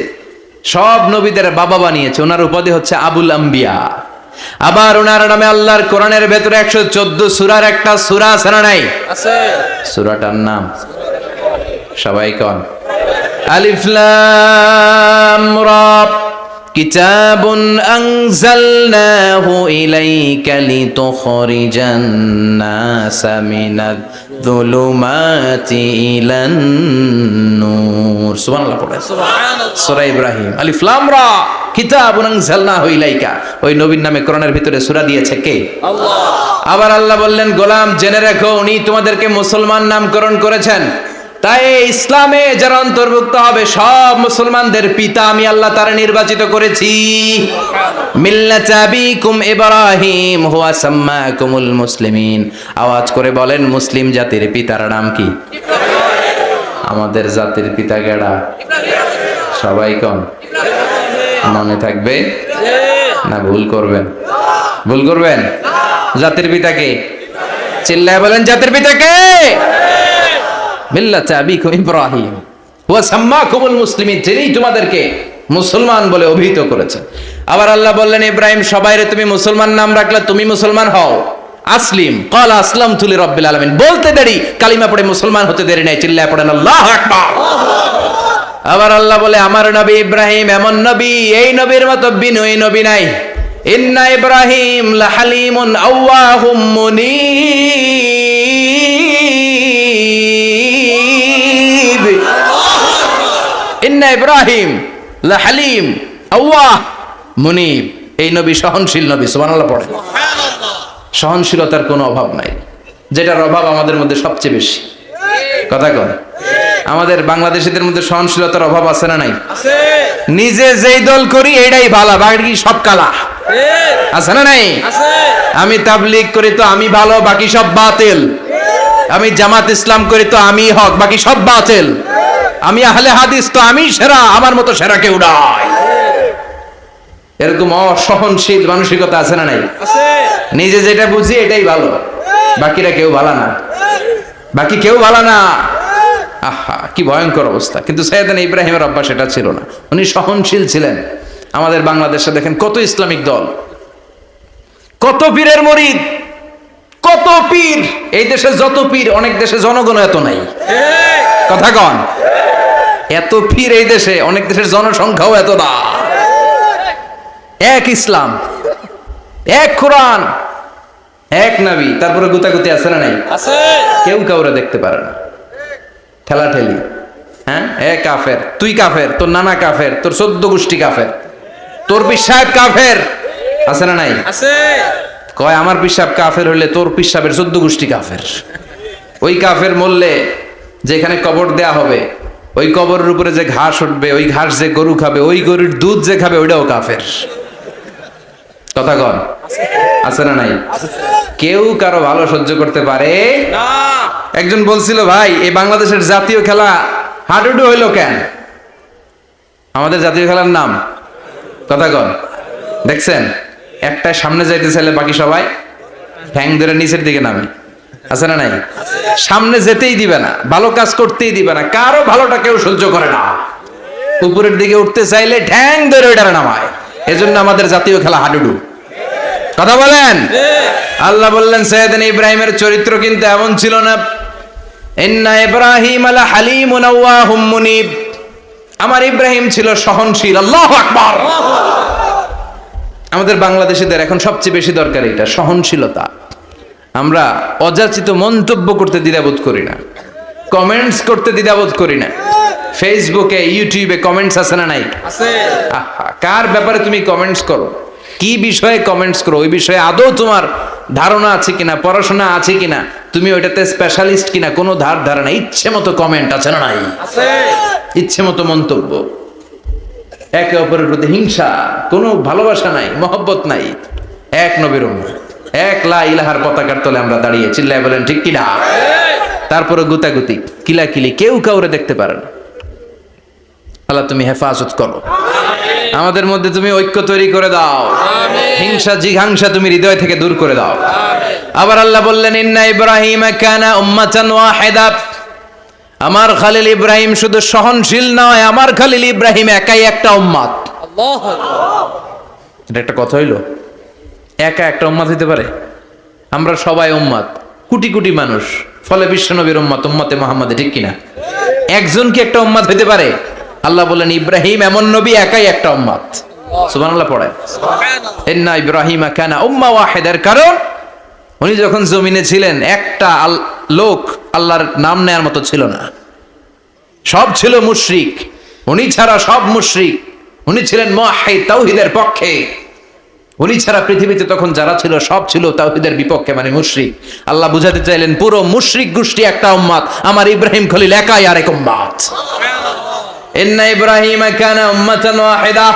সব নবীদের বাবা বানিয়েছে। ওনার উপাধি হচ্ছে আবুল আম্বিয়া। আবার ওনার নামে আল্লাহর কোরআনের ভেতরে 114 সূরার একটা সূরা আছে না নাই? আছে। সূরাটার নাম সবাই কোন? আলিফ লাম রা। কিতাবুন আনজালনাহু ইলাইকা লিতুখরিজান নাসা মিনাদ যুলুমাতি ইলান নূর। সুবহানাল্লাহ পড়ে। সুবহানাল্লাহ। সূরা ইব্রাহিম। আলিফ লাম রা। কিতাবুন আনজালনাহু ইলাইকা, ওই নবীর নামে কোরআনের ভিতরে সূরা দিয়েছে কে? আল্লাহ। আবার আল্লাহ বললেন, গোলাম জেনে রাখো উনি তোমাদেরকে মুসলমান নামকরণ করেছেন, তাই ইসলামে যারা অন্তর্ভুক্ত হবে সব মুসলমানদের পিতা আমি আল্লাহ তারা নির্বাচিত করেছি। মিল্লাতা আবিকুম ইব্রাহিম হুয়া সাম্মাকুমুল মুসলিমিন। আওয়াজ করে বলেন, মুসলিম জাতির পিতার নাম কি? আমাদের জাতির পিতা কেডা? সবাই কোন? মনে থাকবে না ভুল করবেন? ভুল করবেন? জাতির পিতা কে? চিল্লায় বলেন, জাতির পিতা কে? মিল্লাতা আবিকুম ইব্রাহিম ওয়া সাম্মাকুমুল মুসলিমিন, যিনি তোমাদেরকে মুসলমান বলে অভিহিত করেছেন। আবার আল্লাহ বললেন, ইব্রাহিম সবাইরে তুমি মুসলমান নাম রাখলে, তুমি মুসলমান হও। আসলিম ক্বালা আসলামতু লিরাব্বিল আলামিন, বলতে দেরি, কালিমা পড়ে মুসলমান হতে দেরি নাই। চিল্লায় পড়েন আল্লাহু আকবার। আবার আল্লাহ বলে, আমার নবী ইব্রাহিম এমন নবী, এই নবীর মতো বিনয়ী নবী নাই। ইন্না ইব্রাহিম লাহালিমুন আওয়াহুম মুনীব। ইন্না ইব্রাহিম লাহালিম আওয়াহ মুনীব, এই নবী সহনশীল নবী। সুবহানাল্লাহ পড়ে। সহনশীলতার কোনো অভাব নাই, যেটার অভাব আমাদের মধ্যে সবচেয়ে বেশি। কথা কন, আমাদের বাংলাদেশিদের মধ্যে সহনশীলতার অভাব আছে না নাই? নিজে যেই দল করি এটাই ভালো, বাকি সব কালা। আছে না নাই? আমি তাবলীগ করি তো আমি ভালো, বাকি সব বাতিল। আমি জামাত ইসলাম করি তো আমি হক, বাকি সব বাতিল। আমি আহলে হাদিস তো আমি সেরা, আমার মতো সেরা কেউ নাই। এরকম অসহনশীল মানসিকতা আছে না নাই? নিজে যেটা বুঝি এটাই ভালো, বাকিরা কেউ ভালো না, বাকি কেউ ভালো না। আহা, কি ভয়ঙ্কর অবস্থা। কিন্তু সাইয়েদনা ইব্রাহিমের অভ্যাস এটা ছিল না, উনি সহনশীল ছিলেন। আমাদের বাংলাদেশে দেখেন কত ইসলামিক দল, কত পীরের মুরিদ, কত পীর। এই দেশে যত পীর, অনেক দেশে জনগণ এত নাই। কথা কন, এত পীর এই দেশে, অনেক দেশের জনসংখ্যাও এত না। এক ইসলাম, এক কোরআন, এক নবী, তারপরে গুতাগুতি আছে না নাই? আছে। কেউ কাউরে দেখতে পারে না, ঠেলাঠেলি। হ্যাঁ, এ কাফের, তুই কাফের, তোর নানা কাফের, তোর 14 গোষ্ঠী কাফের, তোর পীর সাহেব কাফের। আছে না নাই? আছে। কয় আমার পীর সাহেব কাফের হইলে তোর পীর সাহেবের 14 গোষ্ঠী কাফের। ওই কাফের মরলে যেখানে কবর দেয়া হবে, ওই কবরের উপরে যে ঘাস উঠবে, ওই ঘাস যে গরু খাবে, ওই গরুর দুধ যে খাবে, ওইটাও কাফের। কথা কন, আছে না নাই? কেউ কারো ভালো সহ্য করতে পারে না। একজন বলছিল, ভাই এই বাংলাদেশের জাতীয় খেলা হাডুডু হইলো কেন? আমাদের জাতীয় খেলার নাম, কথা কন, দেখছেন একটা সামনে যাইতে চাইলে বাকি সবাই ঠ্যাং ধরে নিচের দিকে নামে। আছে না নাই? সামনে যেতেই দিবে না, ভালো কাজ করতেই দিবে না, কারো ভালোটা কেউ সহ্য করে না। উপরের দিকে উঠতে চাইলে ঠ্যাং ধরে ওইটারে নামায়। এজন্য আমাদের জাতীয় খেলা হাডুডু। কথা বলেন। আল্লাহ বললেন, সাইয়েদনা ইব্রাহিমের চরিত্র কিন্তু এমন ছিল না। ইন্না ইব্রাহিম লাহালিমুন আওয়াহুম মুনীব, আমার ইব্রাহিম ছিল সহনশীল। আল্লাহু আকবার। আমাদের বাংলাদেশিদের এখন সবচেয়ে বেশি দরকার এটা, সহনশীলতা। আমরা অযাচিত মন্তব্য করতে দ্বিধাবোধ করি না, কমেন্টস করতে দ্বিধাবোধ করি না। ফেসবুকে, ইউটিউবে কমেন্টস আছে না নাই? আছে। কার ব্যাপারে তুমি কমেন্টস করো, কি বিষয়ে কমেন্টস করো, ওই বিষয়ে আদৌ তোমার ধারণা আছে কিনা, পড়াশোনা আছে কিনা, তুমি ওইটাতে স্পেশালিস্ট কিনা, কোনো ধারণা। ইচ্ছে মতো কমেন্ট আছে না নাই? আছে। ইচ্ছে মতো মন্তব্য, একে অপরের প্রতি হিংসা, কোনো ভালোবাসা নাই, মহব্বত নাই। এক নবীর উম্মত, এক লা ইলাহার পতাকার তলে আমরা দাঁড়িয়ে, চিল্লায় বলেন ঠিক কিনা? তারপরে গুতাগুতি, কিলাকিলি, কেউ কাউরে দেখতে পারে না। আল্লাহ তুমি হেফাজত করো, আমাদের মধ্যে তুমি ঐক্য তৈরি করে দাও, হিংসা জিঘাংসা তুমি হৃদয় থেকে দূর করে দাও। আবার আল্লাহ বললেন, ইন্না ইব্রাহিম কানা উম্মাতান ওয়াহিদা, আমার খলিল ইব্রাহিম শুধু সহনশীল নয়, আমার খলিল ইব্রাহিম একাই একটা উম্মত। আল্লাহু আকবার। এটা একটা কথা হইলো, একা একটা উম্মত হইতে পারে? আমরা সবাই উম্মত, কোটি কোটি মানুষ, ফলে বিশ্ব নবীর উম্মত, উম্মতে মুহাম্মাদে, ঠিক কিনা? একজন কি একটা উম্মত হইতে পারে? আল্লাহ বলেন, ইব্রাহিম এমন নবী, একাই একটা উম্মত। সুবহানাল্লাহ পড়ে। ইন্না ইব্রাহিম কানা উম্মা ওয়াহিদার, কারণ উনি যখন জমিনে ছিলেন একটা লোক আল্লাহর নাম নেয়ার মতো ছিল না, সব ছিল মুশরিক। উনি ছাড়া সব মুশরিক, উনি ছিলেন মুওয়াহহিদ, তাওহীদের পক্ষে। উনি ছাড়া পৃথিবীতে তখন যারা ছিল সব ছিল তাওহীদের বিপক্ষে, মানে মুশরিক। আল্লাহ বুঝাতে চাইলেন পুরো মুশরিক গোষ্ঠী একটা উম্মত, আমার ইব্রাহিম খলিল একাই আরেক উম্মত। ইন্না ইব্রাহিমা কানা উম্মাতান ওয়াহিদা।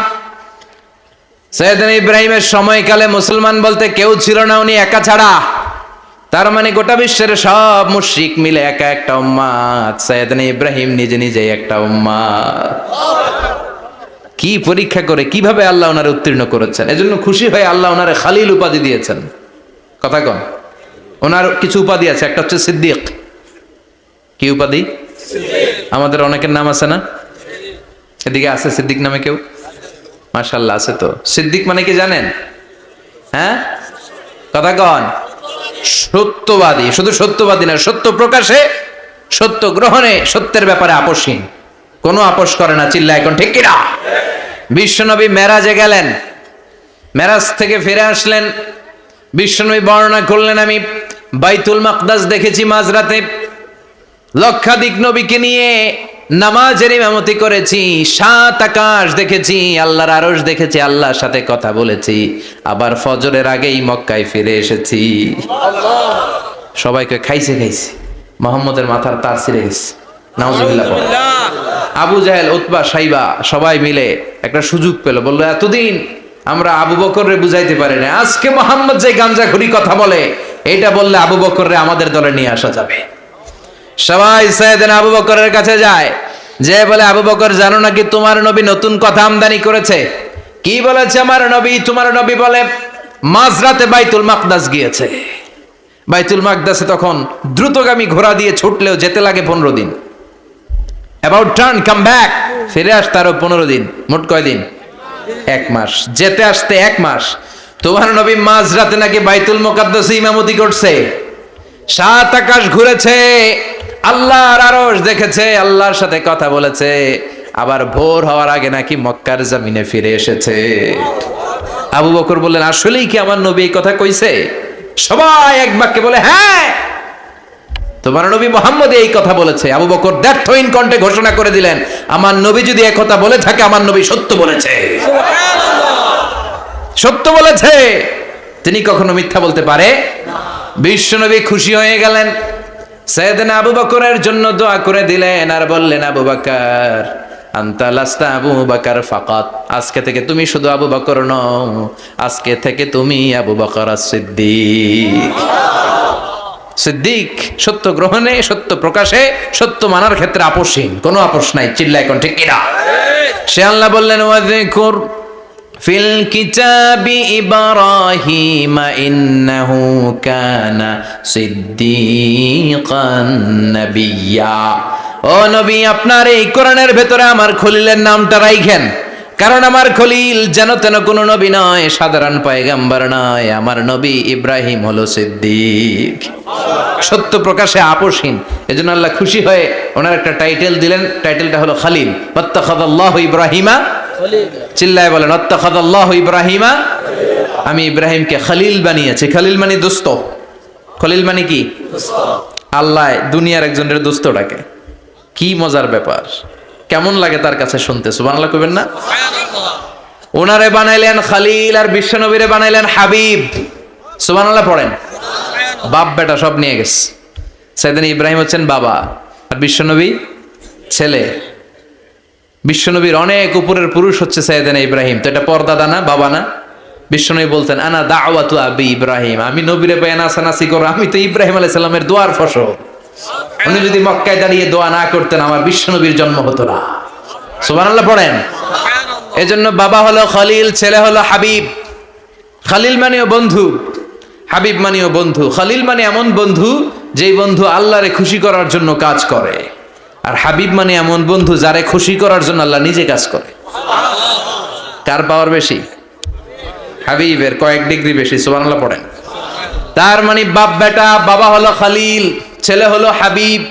সাইয়েদনা ইব্রাহিমের সময়কালে মুসলমান বলতে কেউ ছিল না, উনি একা ছাড়া। তার মানে গোটা বিশ্বের সব মুশরিক মিলে একা একটা উম্মত, সাইয়েদনা ইব্রাহিম নিজে নিজে একটা উম্মত। কি পরীক্ষা করে কিভাবে আল্লাহ ওনারে উত্তীর্ণ করেছেন, এজন্য খুশি হয়ে আল্লাহ ওনারে খালিল উপাধি দিয়েছেন। কথা কন, ওনার কিছু উপাধি আছে, একটা হচ্ছে সিদ্দিক। কি উপাধি? আমাদের অনেকের নাম আছে না? এদিকে আছে সিদ্দিক নামে কেউ? মাশাআল্লাহ আছে তো। সিদ্দিক মানে কি জানেন? হ্যাঁ, কথা কন। সত্যবাদী, শুধু সত্যবাদী না, সত্য প্রকাশে, সত্য গ্রহণে, সত্যের ব্যাপারে আপোষহীন, কোনো আপোষ করে না। চিল্লা এখন ঠিক কিনা? বিশ্বনবী মেরাজে গেলেন, মেরাজ থেকে ফিরে আসলেন, বিশ্বনবী বর্ণনা করলেন আমি বাইতুল মাকদাস দেখেছি মাঝরাতে, লক্ষাধিক নবীকে নিয়ে নামাজের ইমামতি করেছি, 7 আকাশ দেখেছি, আল্লাহর আরশ দেখেছি, আল্লাহর সাথে কথা বলেছি, আবার ফজরের আগেই মক্কায় ফিরে এসেছি। সবাইকে খাইছে খাইছে, মুহাম্মদের মাথার তার ছিঁড়ে গেছে, নাউজুবিল্লাহ। আবু জাহেল, উতবা, সাইবা সবাই মিলে একটা সুযোগ পেল, বললো এতদিন আমরা আবু বকররে বুঝাইতে পারি না, আজকে মুহাম্মদ যে গাঞ্জাখুরি কথা বলে এটা বললে আবু বকররে আমাদের দলে নিয়ে আসা যাবে। সবাই সাইয়েদনা আবু বকরের কাছে যায়, যে বলে আবু বকর জানো নাকি তোমার নবী নতুন কথা আমদানি করেছে? কি বলেছে আমার নবী? তোমার নবী বলে মাঝরাতে বাইতুল মাকদাস গিয়েছে। বাইতুল মাকদাসে তখন দ্রুতগামী ঘোড়া দিয়ে ছুটলেও যেতে লাগে 15 দিন। অ্যাবাউট টার্ন কাম ব্যাক, ফিরে আসতে আরো 15 দিন, মোট কয়দিন? 1 মাস, যেতে আসতে 1 মাস। তোমার নবী মাঝরাতে নাকি বাইতুল মুকাদ্দাসে ইমামতি করছে, 7 আকাশ ঘুরেছে, আল্লাহর আরশ দেখেছে, আল্লাহর সাথে কথা বলেছে, আবার ভোর হওয়ার আগে নাকি মক্কার জমিনে ফিরে এসেছে। আবু বকর বললেন আসলেই কি আমার নবী এই কথা কইছে? সবাই এক বাক্যে বলে হ্যাঁ, তোমার নবী মুহাম্মদ এই কথা বলেছে। আবু বকর দ্ব্যর্থহীন কণ্ঠে ঘোষণা করে দিলেন, আমার নবী যদি এই কথা বলে থাকে, আমার নবী সত্য বলেছে, সত্য বলেছে, তিনি কখনো মিথ্যা বলতে পারে না। বিশ্বনবী খুশি হয়ে গেলেন, সাইয়েদনা আবু বকরের জন্য দোয়া করে দিলেন, আর বললেন আবু বকর আনতা লাস্তা আবু বকর ফাকাত, আজকে থেকে তুমি শুধু আবু বকর নও, আজকে থেকে তুমি আবু বকর as-সিদ্দিক। সিদ্দিক সত্য গ্রহণে, সত্য প্রকাশে, সত্য মানার ক্ষেত্রে আপোষহীন, কোনো আপোষ নাই। চিল্লা এখন ঠিক কিনা? সে আল্লাহ বললেন ওয়াযকুর ফিল কিতাবি ইব্রাহিম ইন্নাহু কানা সিদ্দিকান নাবিয়্যা। ও নবী, আপনার এই কোরআনের ভেতরে আমার খলিলের নামটা রাখেন, কারণ আমার খলিল যেন তেন কোনো নবী নয়, সাধারণ পয়গম্বর নয়, আমার নবী ইব্রাহিম হলো সিদ্দিক, সত্য প্রকাশে আপোষহীন। এজন্য আল্লাহ খুশি হয়ে ওনার একটা টাইটেল দিলেন, টাইটেলটা হলো খালিল। ওয়াত্তাখাযাল্লাহু ইব্রাহিমা, চিল্লায় বলেন ওয়াত্তাখাযাল্লাহু ইব্রাহিমা, আমি ইব্রাহিমকে খালিল বানিয়েছি। খালিল মানে দোস্ত, খলিল মানে কি? আল্লাহ দুনিয়ার একজনের দোস্ত ডাকে, কি মজার ব্যাপার, কেমন লাগে তার কাছে শুনতে? সুবহানাল্লাহ কইবেন না? ওনারে বানাইলেন খালিল, আর বিশ্বনবীরে বানাইলেন হাবিব। সুবহানাল্লাহ পড়েন। বাপ বেটা সব নিয়ে গেছে। সাইয়েদনা ইব্রাহিম হচ্ছেন বাবা, আর বিশ্বনবী ছেলে। বিশ্বনবীর অনেক উপরের পুরুষ হচ্ছে সাইয়েদনা ইব্রাহিম, তো এটা পর্দাদা না, বাবা না? বিশ্বনবী বলতেন আনা দাওয়াতু আবি ইব্রাহিম, আমি নবীরে পায় নাসানাসি করো, আমি তো ইব্রাহিম আলাইহিস সালামের দোয়ার ফসল। উনি যদি মক্কায় দাঁড়িয়ে দোয়া না করতেন, আমার বিশ্বনবীর জন্ম হতো না। সুবহানাল্লাহ পড়েন। এজন্য বাবা হলো খলিল, ছেলে হলো হাবিব। খলিল মানেও বন্ধু, হাবিব মানেও বন্ধু। খলিল মানে এমন বন্ধু যেই বন্ধু আল্লাহরে খুশি করার জন্য কাজ করে, আর হাবিব মানে এমন বন্ধু যারে খুশি করার জন্য আল্লাহ নিজে কাজ করে। কার পাওয়ার বেশি? হাবিবের কয়েক ডিগ্রি বেশি। সুবহানাল্লাহ পড়েন। তার মানে বাপ বেটা, বাবা হলো খলিল, ছেলে হলো হাবিব।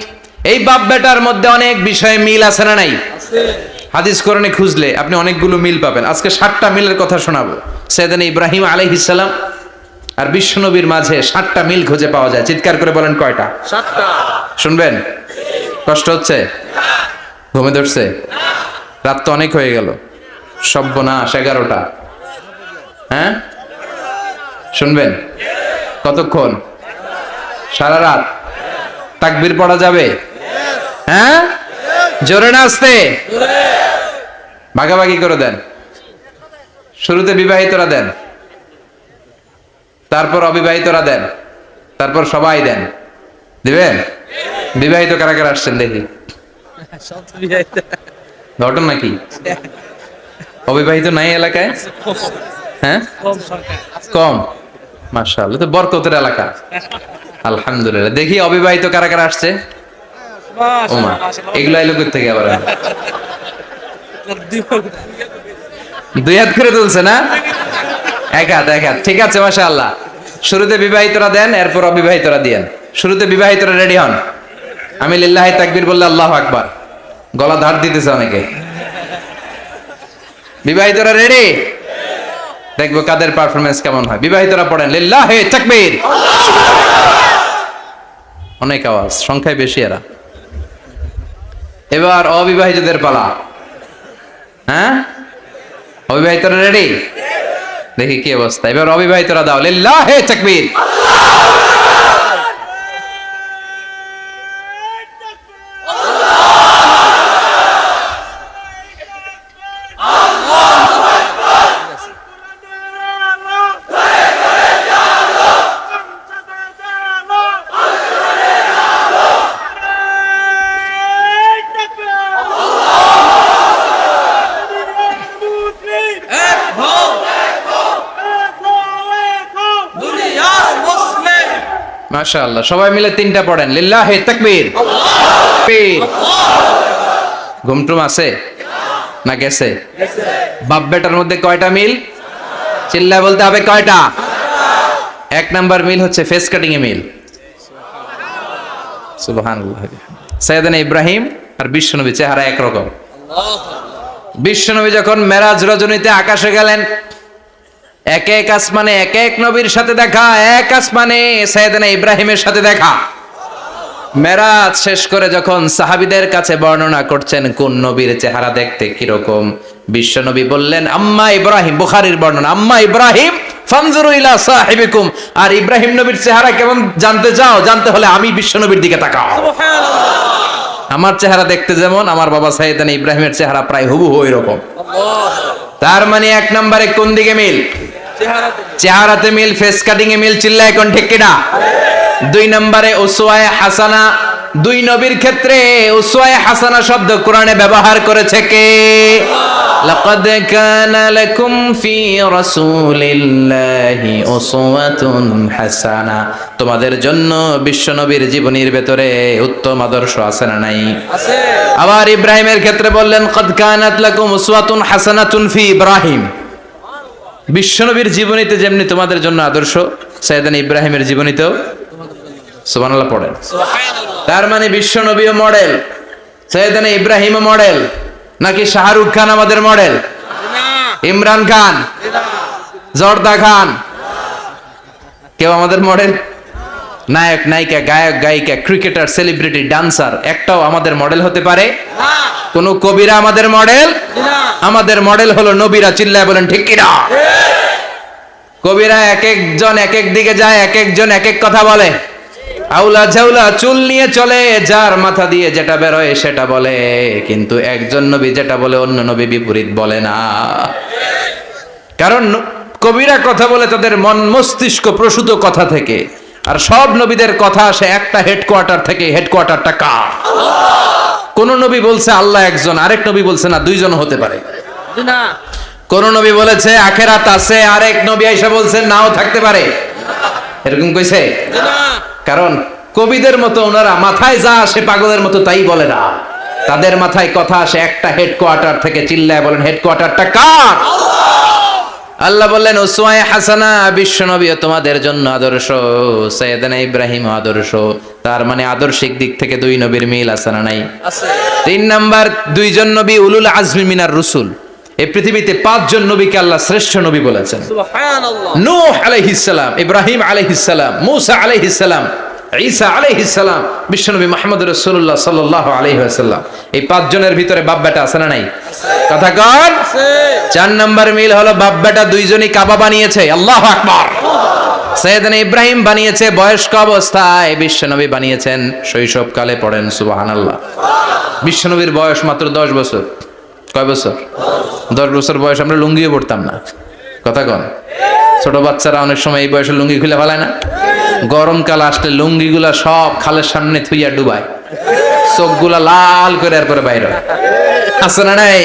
এই বাপ বেটার মধ্যে অনেক বিষয়ে মিল আছে না নাই? হাদিস কোরআনে খুঁজলে আপনি অনেকগুলো মিল পাবেন। আজকে 7টা মিলের কথা শোনাবো। সাইয়েদনা ইব্রাহিম আলাইহিস সালাম আর বিশ্বনবীর মাঝে 7টা মিল খুঁজে পাওয়া যায়। চিৎকার করে বলেন কয়টা? 7টা। শুনবেন? কষ্ট হচ্ছে? ঘুমে ধরছে? রাত তো অনেক হয়ে গেল। সর্বনাশ 11টা। হ্যাঁ শুনবেন? কতক্ষণ? সারা রাত? তাকবীর পড়া যাবে? হ্যাঁ জোরে না আস্তে? ভাগাভাগি করে দেন। শুরুতে বিবাহিতরা দেন, তারপর অবিবাহিতরা দেন, তারপর সবাই দেন। দিবেন? বিবাহিত কারা কারা আসছেন দেখি? ঘটনা নাকি? অবিবাহিত নাই এলাকায়? হ্যাঁ কম। মাশাআল্লাহ, তো বরকতের এলাকা। আলহামদুলিল্লাহ। দেখি অবিবাহিত কারা কারা আসছে? ওমা, এগুলো এলো কোথা থেকে আবার? 2 হাত করে তুলছে না? 1 হাত 1 হাত। ঠিক আছে, মাশাআল্লাহ। শুরুতে বিবাহিতরা দেন, এরপর অবিবাহিতরা দিয়েন। শুরুতে বিবাহিতরা রেডি হন। আমি লিল্লাহি তাকবীর বললে আল্লাহু আকবার। গলা ধার দিতেছে অনেকে। বিবাহিতরা রেডি? দেখবো কাদের পারফরমেন্স কেমন হয়। বিবাহিতরা পড়েন লিল্লাহি তাকবীর। অনেক আওয়াজ, সংখ্যায় বেশি এরা। এবার অবিবাহিতদের পালা। হ্যাঁ অবিবাহিতরা রেডি? দেখি কি অবস্থা। এবার অবিবাহিতরা দাও লিল্লাহি তাকবীর। মাশাআল্লাহ, সবাই মিলে 3টা পড়েন লিল্লাহি তাকবীর। ঘুমটুম আছে না গেছে? বাপ বেটার মধ্যে কয়টা মিল? চিল্লায় বলতে হবে কয়টা? 1 নাম্বার মিল হচ্ছে ফেস কাটিং এ মিল। সুবহানাল্লাহ। সাইয়েদনা ইব্রাহিম আর বিশ্বনবী চেহারা একরকম। বিশ্বনবী যখন মেরাজ রজনীতে আকাশে গেলেন, এক এক আসমানে এক এক নবীর সাথে দেখা, এক আসমানে সাইয়েদনা ইব্রাহিমের সাথে দেখা। মেরাজ শেষ করে যখন সাহাবীদের কাছে বর্ণনা করছেন কোন নবীর চেহারা দেখতে কিরকম, বিশ্বনবী বললেন আম্মা ইব্রাহিম। বুখারীর বর্ণনা, আম্মা ইব্রাহিম ফানজুরু ইলা সাহিবিকুম। আর ইব্রাহিম নবীর চেহারা কেমন জানতে চাও? জানতে হলে আমি বিশ্বনবীর দিকে তাকাও। সুবহানাল্লাহ। আমার চেহারা দেখতে যেমন, আমার বাবা সাইয়েদনা ইব্রাহিমের চেহারা প্রায় হুবহু এরকম। তার মানে 1 নম্বরে কোন দিকে মিল? চেহারাতে মিল, ফেস কাটিং এ মিল। চিল্লায় কোন ঠিক কিনা? 2 নম্বরে উসওয়ায়ে হাসানা। 2 নবীর ক্ষেত্রে উসওয়ায়ে হাসানা শব্দ কোরআনে ব্যবহার করেছে কে? লাকাদ কানা লাকুম ফি রাসূলিল্লাহি উসওয়াতুন হাসানা। তোমাদের জন্য বিশ্বনবীর জীবনীর ভেতরে উত্তম আদর্শ আছে না নাই? আছে। আবার ইব্রাহিমের ক্ষেত্রে বললেন কাদ কানাত লাকুম উসওয়াতুন হাসানাতুন ফি ইব্রাহিম। বিশ্বনবীর জীবনীতে যেমনি তোমাদের জন্য আদর্শ, সাইয়েদনা ইব্রাহিমের জীবনীতেও। সুবহানাল্লাহ পড়েন। সুবহানাল্লাহ। তার মানে বিশ্বনবীও মডেল, সাইয়েদনা ইব্রাহিমও মডেল। নাকি শাহরুখ খান আমাদের মডেল? না। ইমরান খান? না। জর্দা খান? কেউ আমাদের মডেল? নায়ক নায়িকা, গায়ক গায়িকা, ক্রিকেটার, সেলিব্রিটি, ডান্সার একটাও আমাদের মডেল হতে পারে না। কোন কবিরা আমাদের মডেল না। আমাদের মডেল হলো নবীরা। চিল্লায় বলেন ঠিক কিনা? কবিরা এক একজন এক এক দিকে যায়, এক একজন এক এক কথা বলে। আউলা ঝাউলা চুল নিয়ে চলে, যার মাথা দিয়ে যেটা বের হয় সেটা বলে, কিন্তু একজন নবী যেটা বলে অন্য নবী বিপরীত বলে না। কারণ কবিরা কথা বলে তাদের মন মস্তিষ্ক প্রসূত কথা থেকে, আর সব নবীদের কথা আসে একটা হেডকোয়ার্টার থেকে। হেডকোয়ার্টারটা কার? কোন নবী বলছে আল্লাহ একজন, আরেক নবী বলছে না 2 জন হতে পারে না। কোন নবী বলেছে আখিরাত আছে, আরেক নবী এসে বলছে নাও থাকতে পারে। এরকম কইছে না। কারণ কবিদের মতো ওনারা মাথায় যা আসে পাগলের মতো তাই বলে না। তাদের মাথায় কথা আসে একটা হেডকোয়ার্টার থেকে। চিল্লায় বলেন হেডকোয়ার্টারটা কার? আল্লাহ বললেন উসওয়ায়ে হাসানা। বিশ্বনবী তোমাদের জন্য আদর্শ, সাইয়েদনা ইব্রাহিম আদর্শ। তার মানে আদর্শিক দিক থেকে 2 নবীর মিল আছে না নাই? আছে। 3 নাম্বার, 2 জন নবী উলুল আজমি মিনার রসুল। এই পৃথিবীতে 5 জন নবীকে আল্লাহ শ্রেষ্ঠ নবী বলেছেন। সুবহানাল্লাহ। নূহ আলাইহিস সালাম, ইব্রাহিম আলাইহিস সালাম, মূসা আলাইহিস সালাম, ঈসা আলাইহিস সালাম, বিশ্বনবী মুহাম্মদ রাসূলুল্লাহ সাল্লাল্লাহু আলাইহি ওয়াসাল্লাম। এই পাঁচজনের ভিতরে বাপ বেটা আছে না নাই? কথা কন। 4 নাম্বার মিল হলো বাপ বেটা দুইজনই কাবা বানিয়েছে। আল্লাহু আকবার। সাইয়েদনা ইব্রাহিম বানিয়েছে বয়স্ক অবস্থায়, বিশ্বনবী বানিয়েছেন শৈশবকালে। পড়েন সুবহানাল্লাহ। বিশ্বনবীর বয়স মাত্র 10 বছর। কয় বছর? 10 বছর বয়স আমরা লুঙ্গিও পড়তাম না। কথা কন। ছোট বাচ্চারা অনেক সময় এই বয়সে লুঙ্গি খুলে ফেলায় না? গরমকাল আসলে লুঙ্গিগুলা সব খালের সামনে থুইয়া ডুবায়, চোখগুলা লাল করে এরপরে বাইরে আছে না নাই?